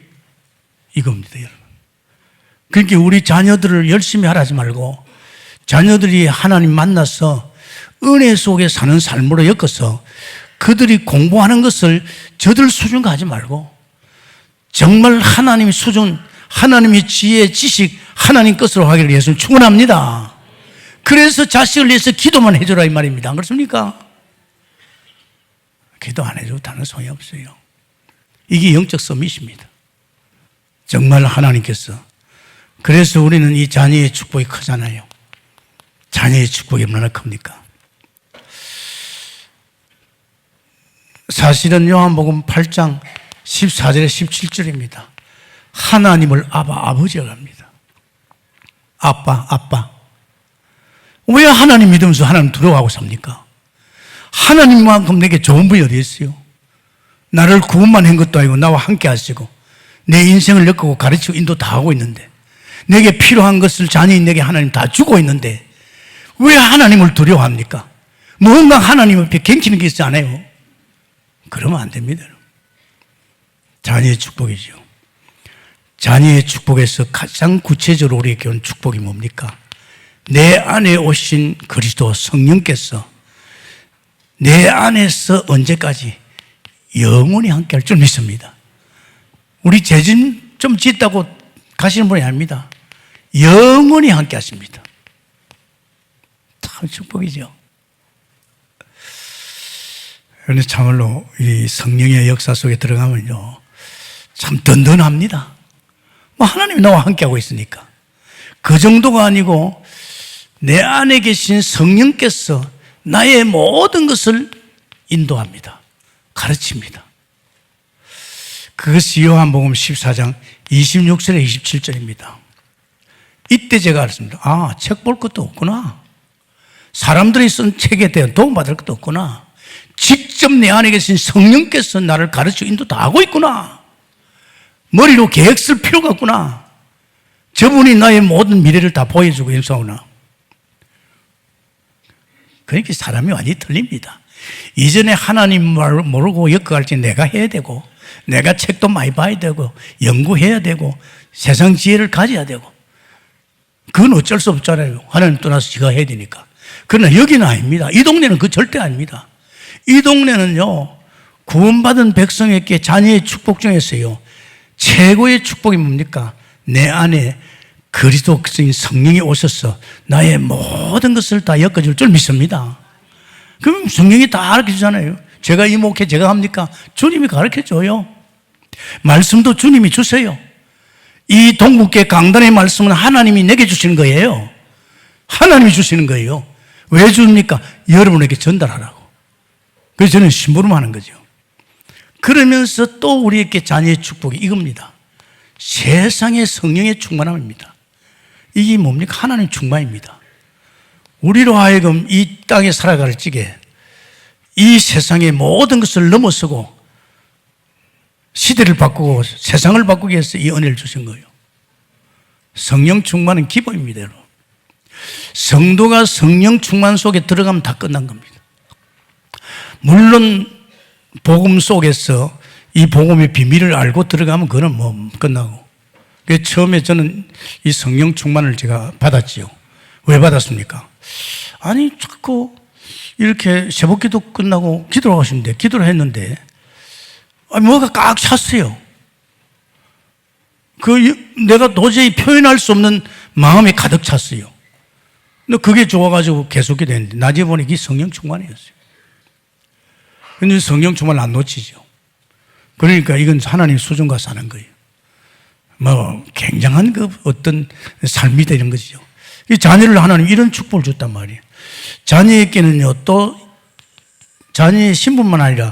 이겁니다, 여러분. 그러니까 우리 자녀들을 열심히 하라지 말고 자녀들이 하나님 만나서 은혜 속에 사는 삶으로 엮어서 그들이 공부하는 것을 저들 수준과 하지 말고 정말 하나님의 수준, 하나님의 지혜, 지식, 하나님 것으로 하기를 위해서는 충분합니다. 그래서 자식을 위해서 기도만 해줘라 이 말입니다. 안 그렇습니까? 기도 안 해줘도 다른 소용이 없어요. 이게 영적 서밋입니다. 정말 하나님께서. 그래서 우리는 이 자녀의 축복이 크잖아요. 자녀의 축복이 얼마나 큽니까? 사실은 요한복음 8장 14절에 17절입니다. 하나님을 아버지라고 합니다. 아빠. 왜 하나님 믿으면서 하나님 두려워하고 삽니까? 하나님만큼 내게 좋은 분이 어디 있어요? 나를 구원만 한 것도 아니고 나와 함께 하시고 내 인생을 엮고 가르치고 인도 다 하고 있는데 내게 필요한 것을 자녀인 내게 하나님 다 주고 있는데 왜 하나님을 두려워합니까? 뭔가 하나님 앞에 갱치는 게 있지 않아요? 그러면 안 됩니다. 자녀의 축복이죠. 자녀의 축복에서 가장 구체적으로 우리에게 온 축복이 뭡니까? 내 안에 오신 그리스도 성령께서 내 안에서 언제까지 영원히 함께 할 줄 믿습니다. 우리 죄진 좀 짓다고 가시는 분이 아닙니다. 영원히 함께 하십니다. 참 축복이죠. 그런데 참말로 이 성령의 역사 속에 들어가면요, 참 든든합니다. 뭐 하나님이 나와 함께하고 있으니까. 그 정도가 아니고 내 안에 계신 성령께서 나의 모든 것을 인도합니다. 가르칩니다. 그것이 요한복음 14장 26절에 27절입니다. 이때 제가 알았습니다. 아, 책 볼 것도 없구나. 사람들이 쓴 책에 대한 도움받을 것도 없구나. 직접 내 안에 계신 성령께서 나를 가르치고 인도 다 하고 있구나. 머리로 계획 쓸 필요가 없구나. 저분이 나의 모든 미래를 다 보여주고 인수하구나. 그러니까 사람이 완전히 틀립니다. 이전에 하나님 모르고 엮어갈 때 내가 해야 되고 내가 책도 많이 봐야 되고 연구해야 되고 세상 지혜를 가져야 되고 그건 어쩔 수 없잖아요. 하나님 떠나서 지가 해야 되니까. 그러나 여기는 아닙니다. 이 동네는 그 절대 아닙니다. 이 동네는요, 구원받은 백성에게 자녀의 축복 중에서요, 최고의 축복이 뭡니까? 내 안에 그리스도인 성령이 오셔서 나의 모든 것을 다 엮어줄 줄 믿습니다. 그럼 성령이 다 가르쳐주잖아요. 제가 이 목회 제가 합니까? 주님이 가르쳐줘요. 말씀도 주님이 주세요. 이 동국계 강단의 말씀은 하나님이 내게 주시는 거예요. 하나님이 주시는 거예요. 왜 줍니까? 여러분에게 전달하라고. 그래서 저는 심부름하는 거죠. 그러면서 또 우리에게 자녀의 축복이 이겁니다. 세상의 성령의 충만함입니다. 이게 뭡니까? 하나님 충만입니다. 우리로 하여금 이 땅에 살아갈 적에 이 세상의 모든 것을 넘어서고 시대를 바꾸고 세상을 바꾸기 위해서 이 은혜를 주신 거예요. 성령 충만은 기본입니다, 여러분. 성도가 성령 충만 속에 들어가면 다 끝난 겁니다. 물론 복음 속에서 이 복음의 비밀을 알고 들어가면 그건 뭐 끝나고. 처음에 저는 이 성령 충만을 제가 받았지요. 왜 받았습니까? 아니 자꾸 이렇게 새벽기도 끝나고 기도를 하시는데, 기도를 했는데 뭐가 꽉 찼어요. 내가 도저히 표현할 수 없는 마음이 가득 찼어요. 근데 그게 좋아가지고 계속 기도했는데 나중에 보니 이게 성령 충만이었어요. 근데 성령 충만을 안 놓치죠. 그러니까 이건 하나님 수준과 사는 거예요. 뭐 굉장한 그 어떤 삶이다 이런 것이죠. 이 자녀를 하나님 이런 축복을 줬단 말이에요. 자녀에게는요, 또 자녀의 신분만 아니라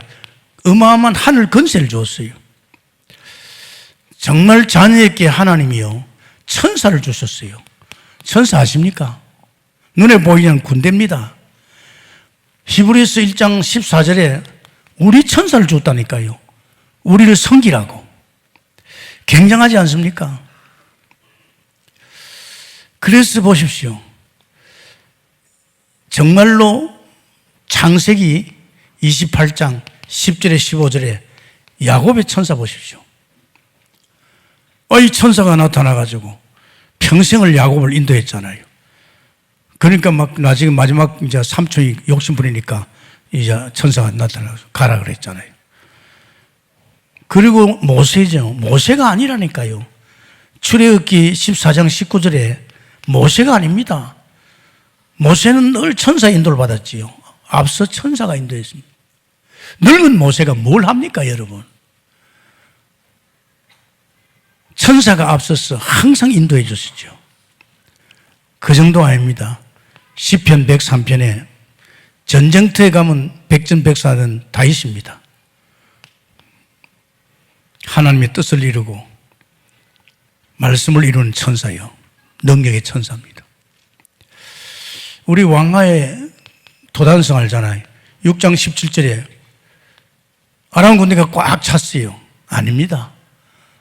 어마어마한 하늘 권세를 줬어요. 정말 자녀에게 하나님이요 천사를 주셨어요. 천사 아십니까? 눈에 보이는 군대입니다. 히브리서 1장 14절에 우리 천사를 줬다니까요. 우리를 섬기라고. 굉장하지 않습니까? 그래서 보십시오. 정말로 창세기 28장 10절에 15절에 야곱의 천사 보십시오. 이 천사가 나타나가지고 평생을 야곱을 인도했잖아요. 그러니까 막 나중에 마지막 이제 삼촌이 욕심 부리니까 이제 천사가 나타나서 가라 그랬잖아요. 그리고 모세죠. 모세가 아니라니까요. 출애굽기 14장 19절에 모세가 아닙니다. 모세는 늘 천사 인도를 받았지요. 앞서 천사가 인도했습니다. 늙은 모세가 뭘 합니까, 여러분? 천사가 앞서서 항상 인도해 주시죠. 그 정도 아닙니다. 시편 103편에 전쟁터에 가면 백전백사는 다윗입니다. 하나님의 뜻을 이루고 말씀을 이루는 천사요. 능력의 천사입니다. 우리 왕하의 도단성 알잖아요. 6장 17절에 아람 군대가 꽉 찼어요. 아닙니다.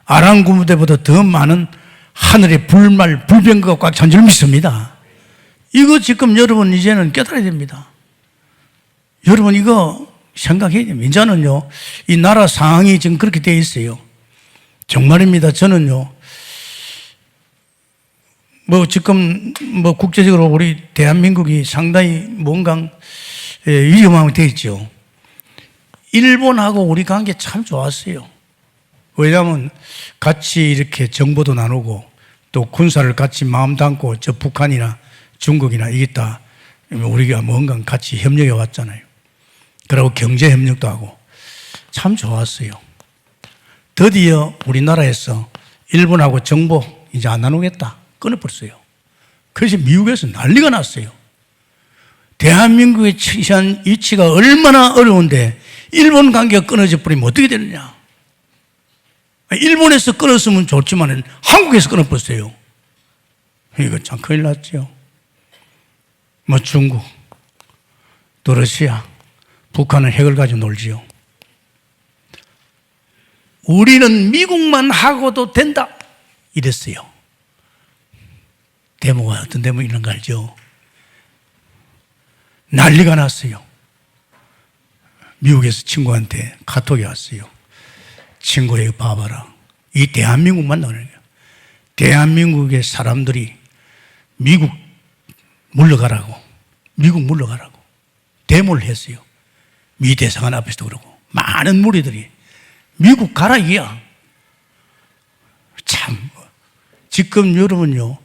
아람 군대보다 더 많은 하늘의 불말, 불병거가 꽉 찬 줄 믿습니다. 이거 지금 여러분 이제는 깨달아야 됩니다. 여러분 이거 생각해야 됩니다. 이제는요, 이 나라 상황이 지금 그렇게 되어 있어요. 정말입니다. 저는요, 지금 국제적으로 우리 대한민국이 상당히 뭔가 위험하게 되어 있죠. 일본하고 우리 관계 참 좋았어요. 왜냐하면 같이 이렇게 정보도 나누고 또 군사를 같이 마음 담고 저 북한이나 중국이나 이게 다 우리가 뭔가 같이 협력해 왔잖아요. 그리고 경제 협력도 하고 참 좋았어요. 드디어 우리나라에서 일본하고 정보 이제 안 나누겠다 끊어버렸어요. 그래서 미국에서 난리가 났어요. 대한민국의 처한 위치가 얼마나 어려운데 일본 관계가 끊어져 버리면 어떻게 되느냐. 일본에서 끊었으면 좋지만 한국에서 끊어버렸어요. 이거 참 큰일 났죠. 중국, 또 러시아, 북한은 핵을 가지고 놀지요. 우리는 미국만 하고도 된다 이랬어요. 데모가 어떤 데모 이런 거 알죠? 난리가 났어요. 미국에서 친구한테 카톡이 왔어요. 친구야, 봐봐라. 이 대한민국만 나오는 거예요. 대한민국의 사람들이 미국 물러가라고 데모를 했어요. 미 대사관 앞에서도 그러고 많은 무리들이 미국 가라 이야. 참 지금 여러분요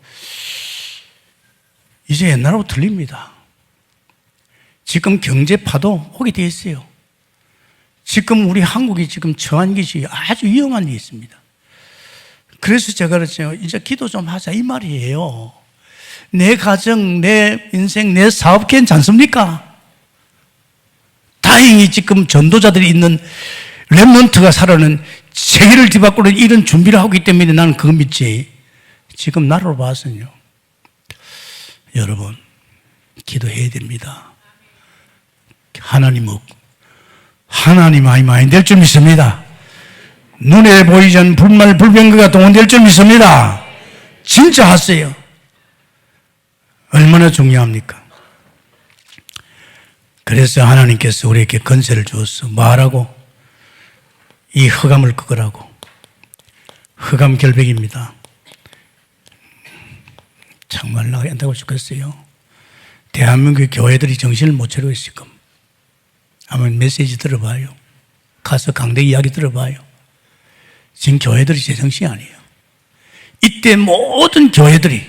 이제 옛날하고 틀립니다. 지금 경제파도 오게 돼 있어요. 지금 우리 한국이 지금 처한 것이 아주 위험한 일이 있습니다. 그래서 제가 그랬죠. 이제 기도 좀 하자 이 말이에요. 내 가정, 내 인생, 내 사업 괜찮습니까? 다행히 지금 전도자들이 있는 렘넌트가 살아는 세계를 뒤바꾸는 이런 준비를 하고 있기 때문에 나는 그거 믿지. 지금 나라로 봐서요. 여러분, 기도해야 됩니다. 하나님 많이 될 줄 믿습니다. 눈에 보이지 않는 불말, 불병거가 동원될 줄 믿습니다. 진짜 하세요. 얼마나 중요합니까? 그래서 하나님께서 우리에게 권세를 주었어. 뭐하라고? 이 흑암을 끄으라고. 흑암 결백입니다. 정말 나간다고 죽겠어요. 대한민국 교회들이 정신을 못 차리고 있을 겁니다. 한번 메시지 들어봐요. 가서 강대 이야기 들어봐요. 지금 교회들이 제정신이 아니에요. 이때 모든 교회들이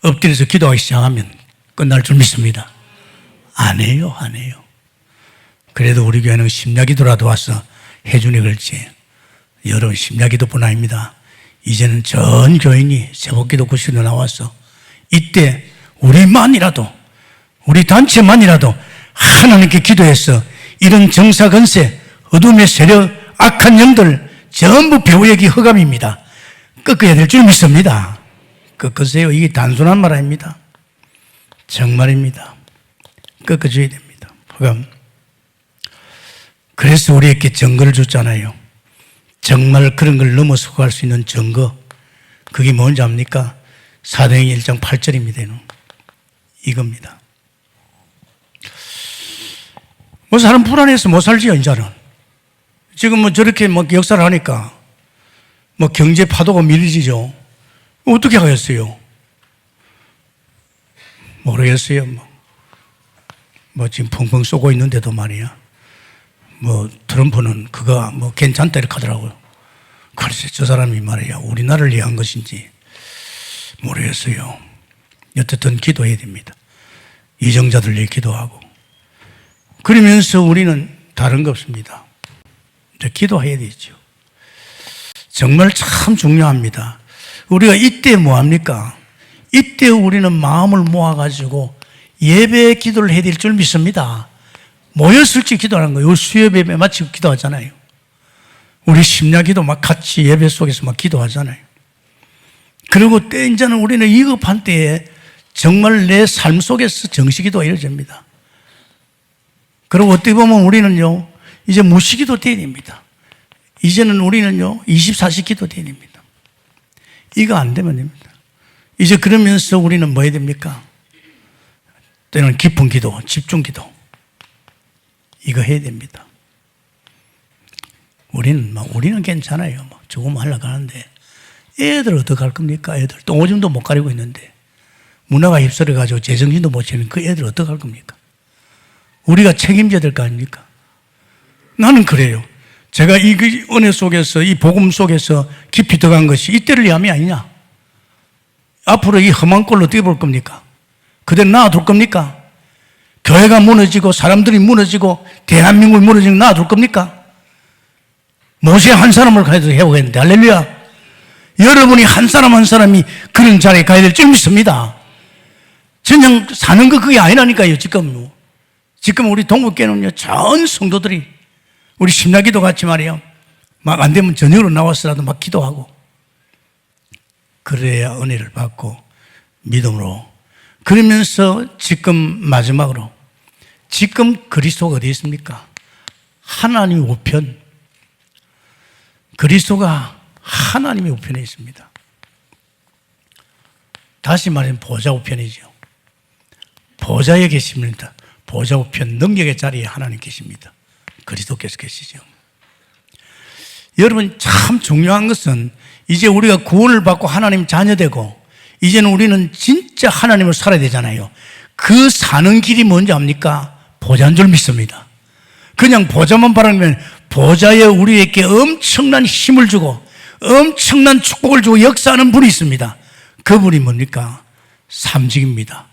엎드려서 기도하기 시작하면 끝날 줄 믿습니다. 안 해요. 그래도 우리 교회는 심야기도라도 와서 해주니 그렇지. 여러분 심야기도뿐 아닙니다. 이제는 전 교인이 새벽기도 구실로 나와서 이때 우리만이라도 우리 단체만이라도 하나님께 기도해서 이런 정사건세 어둠의 세력 악한 영들 전부 배후에게 흑암입니다. 꺾어야 될 줄 믿습니다. 꺾으세요. 이게 단순한 말 아닙니다. 정말입니다. 꺾어줘야 됩니다. 흑암. 그래서 우리에게 증거를 줬잖아요. 정말 그런 걸 넘어서 갈 수 있는 증거. 그게 뭔지 압니까? 사도행전 1장 8절입니다. 이겁니다. 뭐 사람 불안해서 못 살지요, 이제는. 지금 뭐 저렇게 뭐 역사를 하니까 뭐 경제 파도가 밀리지죠. 어떻게 하겠어요? 모르겠어요. 뭐 지금 펑펑 쏘고 있는데도 말이야. 뭐 트럼프는 그거 뭐 괜찮다 이렇게 하더라고요. 그래서 저 사람이 말이야 우리나라를 위한 것인지 모르겠어요. 어쨌든 기도해야 됩니다. 이정자들 위해 기도하고 그러면서 우리는 다른 거 없습니다. 이제 기도해야 되죠. 정말 참 중요합니다. 우리가 이때 뭐합니까? 이때 우리는 마음을 모아가지고 예배 기도를 해야 될 줄 믿습니다. 모였을 때 기도하는 거예요. 수요예배 마치고 기도하잖아요. 우리 심야기도 막 같이 예배 속에서 막 기도하잖아요. 그리고 때 이제는 우리는 위급한 때에 정말 내 삶 속에서 정식기도가 이루어집니다. 그리고 어떻게 보면 우리는요 이제 무시기도 돼야 됩니다. 이제는 우리는요 24시 기도 돼야 됩니다. 이거 안 되면 됩니다. 이제 그러면서 우리는 뭐 해야 됩니까? 때는 깊은 기도, 집중 기도 이거 해야 됩니다. 우리는 괜찮아요. 조금 하려고 하는데 애들 어떡할 겁니까? 애들 똥오줌도 못 가리고 있는데 문화가 휩쓸어가지고 제정신도 못 차리는 그 애들 어떡할 겁니까? 우리가 책임져야 될 거 아닙니까? 나는 그래요. 제가 이 은혜 속에서 이 복음 속에서 깊이 들어간 것이 이때를 위함이 아니냐? 앞으로 이 험한 꼴로 뛰어볼 겁니까? 그대로 놔둘 겁니까? 교회가 무너지고 사람들이 무너지고 대한민국이 무너지고 놔둘 겁니까? 모세 한 사람을 가야도 해보겠는데 할렐루야. 여러분이 한 사람 한 사람이 그런 자리에 가야 될 줄 믿습니다. 그냥 사는 거 그게 아니라니까요. 지금 우리 동국교회는요 전 성도들이 우리 심야기도 같이 말이에요. 막 안 되면 저녁으로 나와서라도 막 기도하고 그래야 은혜를 받고 믿음으로 그러면서 지금 마지막으로 지금 그리스도가 어디 있습니까? 하나님의 우편. 그리스도가 하나님의 우편에 있습니다. 다시 말하면 보좌 우편이죠. 보좌에 계십니다. 보좌 우편 능력의 자리에 하나님 계십니다. 그리스도께서 계시죠. 여러분 참 중요한 것은 이제 우리가 구원을 받고 하나님 자녀되고 이제는 우리는 진짜 하나님을 살아야 되잖아요. 그 사는 길이 뭔지 압니까? 보좌인 줄 믿습니다. 그냥 보좌만 바라면 보좌에 우리에게 엄청난 힘을 주고 엄청난 축복을 주고 역사하는 분이 있습니다. 그분이 뭡니까? 삼직입니다.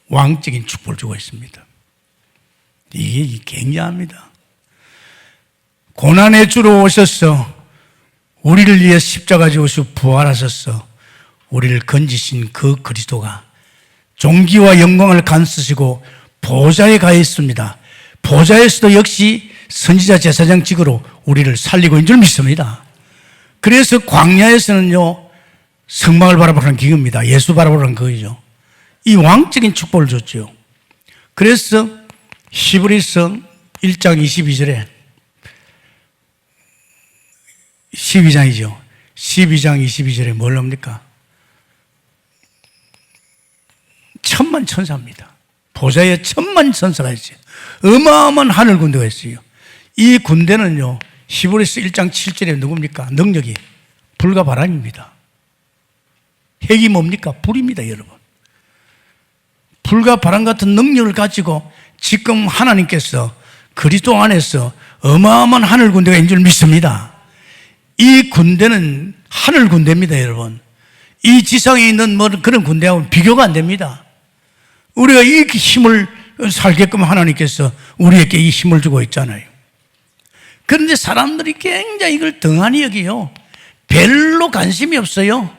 왕적인 축복을 주고 있습니다. 이게 굉장합니다. 고난의 주로 오셔서 우리를 위해 십자가 지고서 부활하셔서 우리를 건지신 그 그리스도가 존귀와 영광을 간쓰시고 보좌에 가 있습니다. 보좌에서도 역시 선지자 제사장직으로 우리를 살리고 있는 줄 믿습니다. 그래서 광야에서는요 성막을 바라보는 기구입니다. 예수 바라보는 거죠. 이 왕적인 축복을 줬죠. 그래서 히브리서 1장 22절에 12장이죠. 12장 22절에 뭘 합니까? 천만 천사입니다. 보좌에 천만 천사가 있어요. 어마어마한 하늘 군대가 있어요. 이 군대는요, 히브리서 1장 7절에 누굽니까? 능력이 불과 바람입니다. 핵이 뭡니까? 불입니다, 여러분. 불과 바람 같은 능력을 가지고 지금 하나님께서 그리스도 안에서 어마어마한 하늘 군대가 있는 줄 믿습니다. 이 군대는 하늘 군대입니다, 여러분. 이 지상에 있는 뭐 그런 군대하고는 비교가 안 됩니다. 우리가 이 힘을 살게끔 하나님께서 우리에게 이 힘을 주고 있잖아요. 그런데 사람들이 굉장히 이걸 등한히 여기요. 별로 관심이 없어요.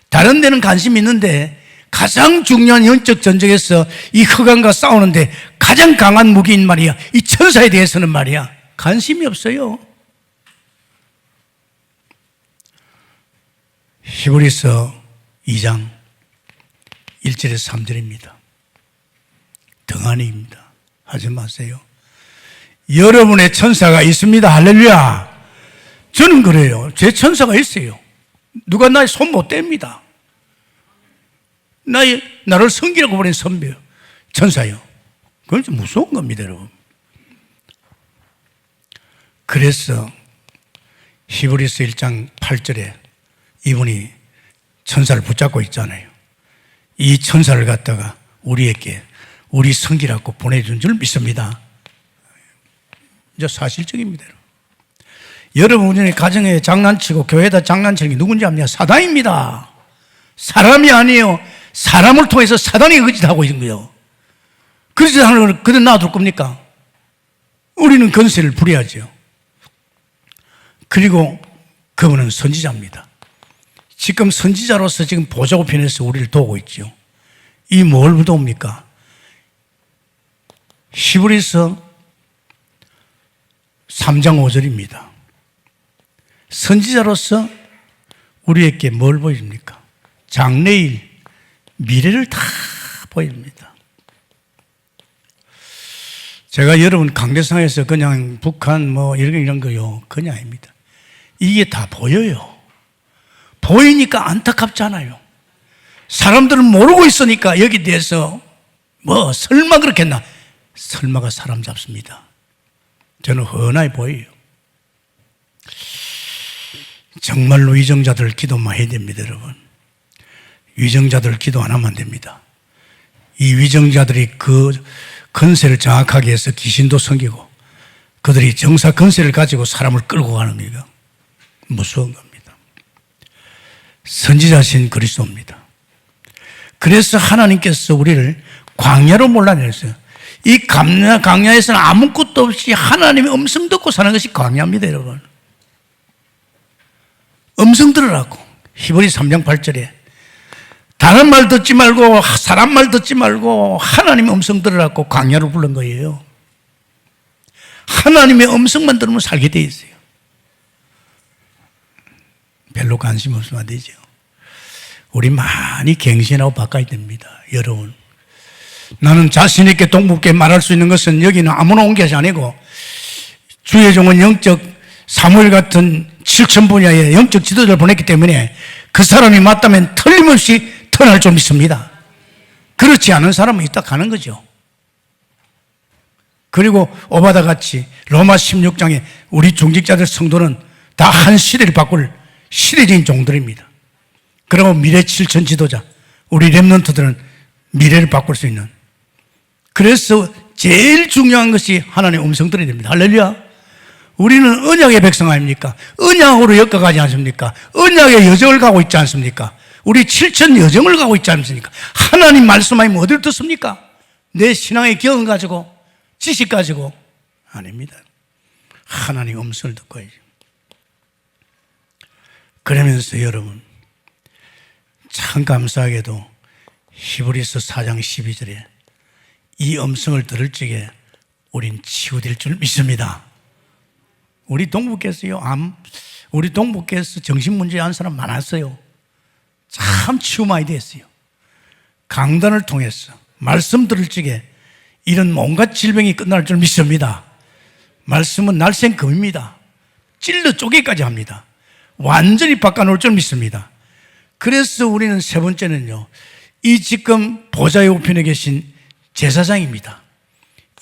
다른 데는 관심이 있는데 가장 중요한 영적 전쟁에서 이 흑암과 싸우는데 가장 강한 무기인 말이야. 이 천사에 대해서는 말이야. 관심이 없어요. 히브리서 2장 1절에서 3절입니다. 등한히입니다. 하지 마세요. 여러분의 천사가 있습니다. 할렐루야. 저는 그래요. 제 천사가 있어요. 누가 나의 손 못 뗍니다. 나를 성기라고 보낸 선배요. 천사요. 그건 좀 무서운 겁니다, 여러분. 그래서 히브리서 1장 8절에 이분이 천사를 붙잡고 있잖아요. 이 천사를 갖다가 우리에게 우리 성기라고 보내준 줄 믿습니다. 이제 사실적입니다. 여러분 우리 가정에 장난치고 교회에다 장난치는 게 누군지 압니까? 사단입니다. 사람이 아니에요. 사람을 통해서 사단이 그 짓을 하고 있는 거예요. 그 짓을 하는 걸 그대로 놔둘 겁니까? 우리는 권세를 부려야죠. 그리고 그분은 선지자입니다. 지금 선지자로서 지금 보좌우편에서 우리를 도우고 있죠. 이 뭘 도웁니까? 히브리서 3장 5절입니다. 선지자로서 우리에게 뭘 보여줍니까? 장래일, 미래를 다 보여줍니다. 제가 여러분 강대상에서 그냥 북한 뭐 이런 거요. 그냥 아닙니다. 이게 다 보여요. 보이니까 안타깝잖아요. 사람들은 모르고 있으니까 여기 대해서 뭐 설마 그렇겠나? 설마가 사람 잡습니다. 저는 훤하게 보여요. 정말로 위정자들 기도만 해야 됩니다, 여러분. 위정자들 기도 안 하면 안 됩니다. 이 위정자들이 그 건세를 정확하게 해서 귀신도 섬기고 그들이 정사 건세를 가지고 사람을 끌고 가는 거예요. 무서운 겁니다. 선지자신 그리스도입니다. 그래서 하나님께서 우리를 광야로 몰라내셨어요. 이 광야에서는 아무것도 없이 하나님의 음성 듣고 사는 것이 광야입니다, 여러분. 음성 들으라고. 히브리 3장 8절에 다른 말 듣지 말고 사람 말 듣지 말고 하나님의 음성 들으라고 광야로 부른 거예요. 하나님의 음성만 들으면 살게 돼 있어요. 별로 관심 없으면 안 되죠. 우리 많이 갱신하고 바꿔야 됩니다, 여러분. 나는 자신 있게 동북께 말할 수 있는 것은 여기는 아무나 온 것이 아니고 주의 종은 영적 사무엘 같은 7천 분야의 영적 지도자를 보냈기 때문에 그 사람이 맞다면 틀림없이 터날 줄 믿습니다. 그렇지 않은 사람은 이따 가는 거죠. 그리고 오바다 같이 로마 16장에 우리 중직자들 성도는 다 한 시대를 바꿀 시대적인 종들입니다. 그리고 미래 7천 지도자, 우리 렘넌트들은 미래를 바꿀 수 있는. 그래서 제일 중요한 것이 하나님의 음성 들어야 됩니다. 할렐루야. 우리는 언약의 백성 아닙니까? 언약으로 엮어가지 않습니까? 언약의 여정을 가고 있지 않습니까? 우리 7천 여정을 가고 있지 않습니까? 하나님 말씀 아니면 어디를 듣습니까? 내 신앙의 경험 가지고 지식 가지고 아닙니다. 하나님 음성을 듣고 해야죠. 그러면서 여러분 참 감사하게도 히브리서 4장 12절에 이 음성을 들을 적에 우린 치유될 줄 믿습니다. 우리 동북께서요, 우리 동북께서 정신문제 한 사람 많았어요. 참 치유 많이 됐어요. 강단을 통해서 말씀 들을 적에 이런 온갖 질병이 끝날 줄 믿습니다. 말씀은 날생금입니다. 찔러 쪼개까지 합니다. 완전히 바꿔놓을 줄 믿습니다. 그래서 우리는 세 번째는요, 이 지금 보좌의 우편에 계신 제사장입니다.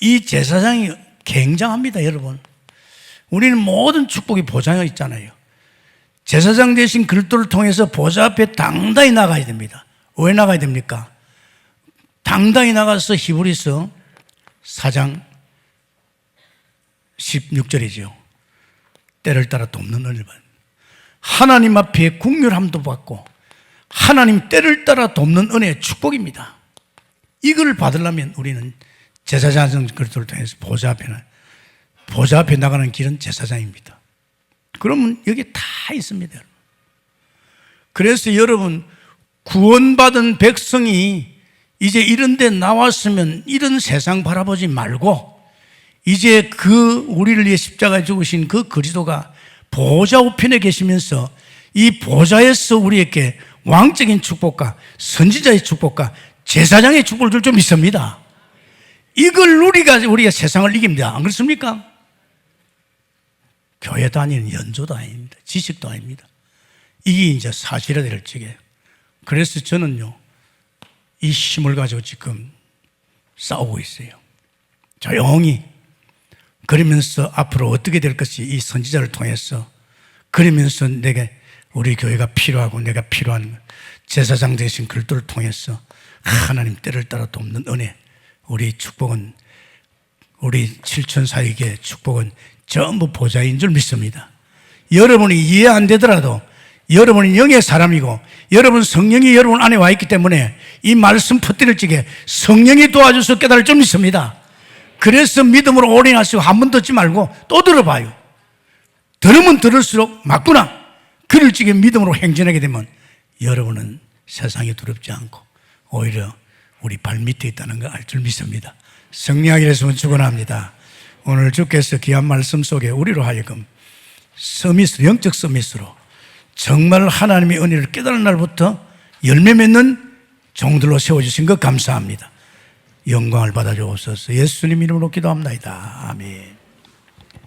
이 제사장이 굉장합니다, 여러분. 우리는 모든 축복이 보좌에 있잖아요. 제사장 대신 그리스도를 통해서 보좌 앞에 당당히 나가야 됩니다. 왜 나가야 됩니까? 당당히 나가서 히브리서 4장 16절이죠. 때를 따라 돕는 은혜를 받는, 하나님 앞에 국률함도 받고 하나님 때를 따라 돕는 은혜의 축복입니다. 이걸 받으려면 우리는 제사장 그리스도를 통해서 보좌 앞에 나가는 길은 제사장입니다. 그러면 여기 다 있습니다. 그래서 여러분, 구원받은 백성이 이제 이런 데 나왔으면 이런 세상 바라보지 말고 이제 우리를 위해 십자가에 죽으신 그 그리스도가 보좌 우편에 계시면서 이 보좌에서 우리에게 왕적인 축복과 선지자의 축복과 제사장의 축복을 줄 줄 믿습니다. 이걸 우리가 세상을 이깁니다. 안 그렇습니까? 교회 다니는 연조도 아닙니다. 지식도 아닙니다. 이게 이제 사실화 될 적에. 그래서 저는요, 이 힘을 가지고 지금 싸우고 있어요. 조용히. 그러면서 앞으로 어떻게 될 것이 이 선지자를 통해서, 그러면서 내게 우리 교회가 필요하고 내가 필요한 제사장 되신 그리스도를 통해서 하나님 때를 따라 돕는 은혜, 우리 축복은, 우리 7천사에게 축복은 전부 보좌인 줄 믿습니다. 여러분이 이해 안 되더라도 여러분이 영의 사람이고 여러분 성령이 여러분 안에 와 있기 때문에 이 말씀 퍼뜨릴 적에 성령이 도와줘서 깨달을 줄 믿습니다. 그래서 믿음으로 올인하시고 한 번 듣지 말고 또 들어봐요. 들으면 들을수록 맞구나. 그럴 적에 믿음으로 행진하게 되면 여러분은 세상이 두렵지 않고 오히려 우리 발 밑에 있다는 걸 알 줄 믿습니다. 승리하게 됐으면 축원합니다. 오늘 주께서 귀한 말씀 속에 우리로 하여금 서밋으로, 영적 서밋으로 정말 하나님의 은혜를 깨달은 날부터 열매 맺는 종들로 세워주신 것 감사합니다. 영광을 받아주옵소서. 예수님 이름으로 기도합니다. 아멘.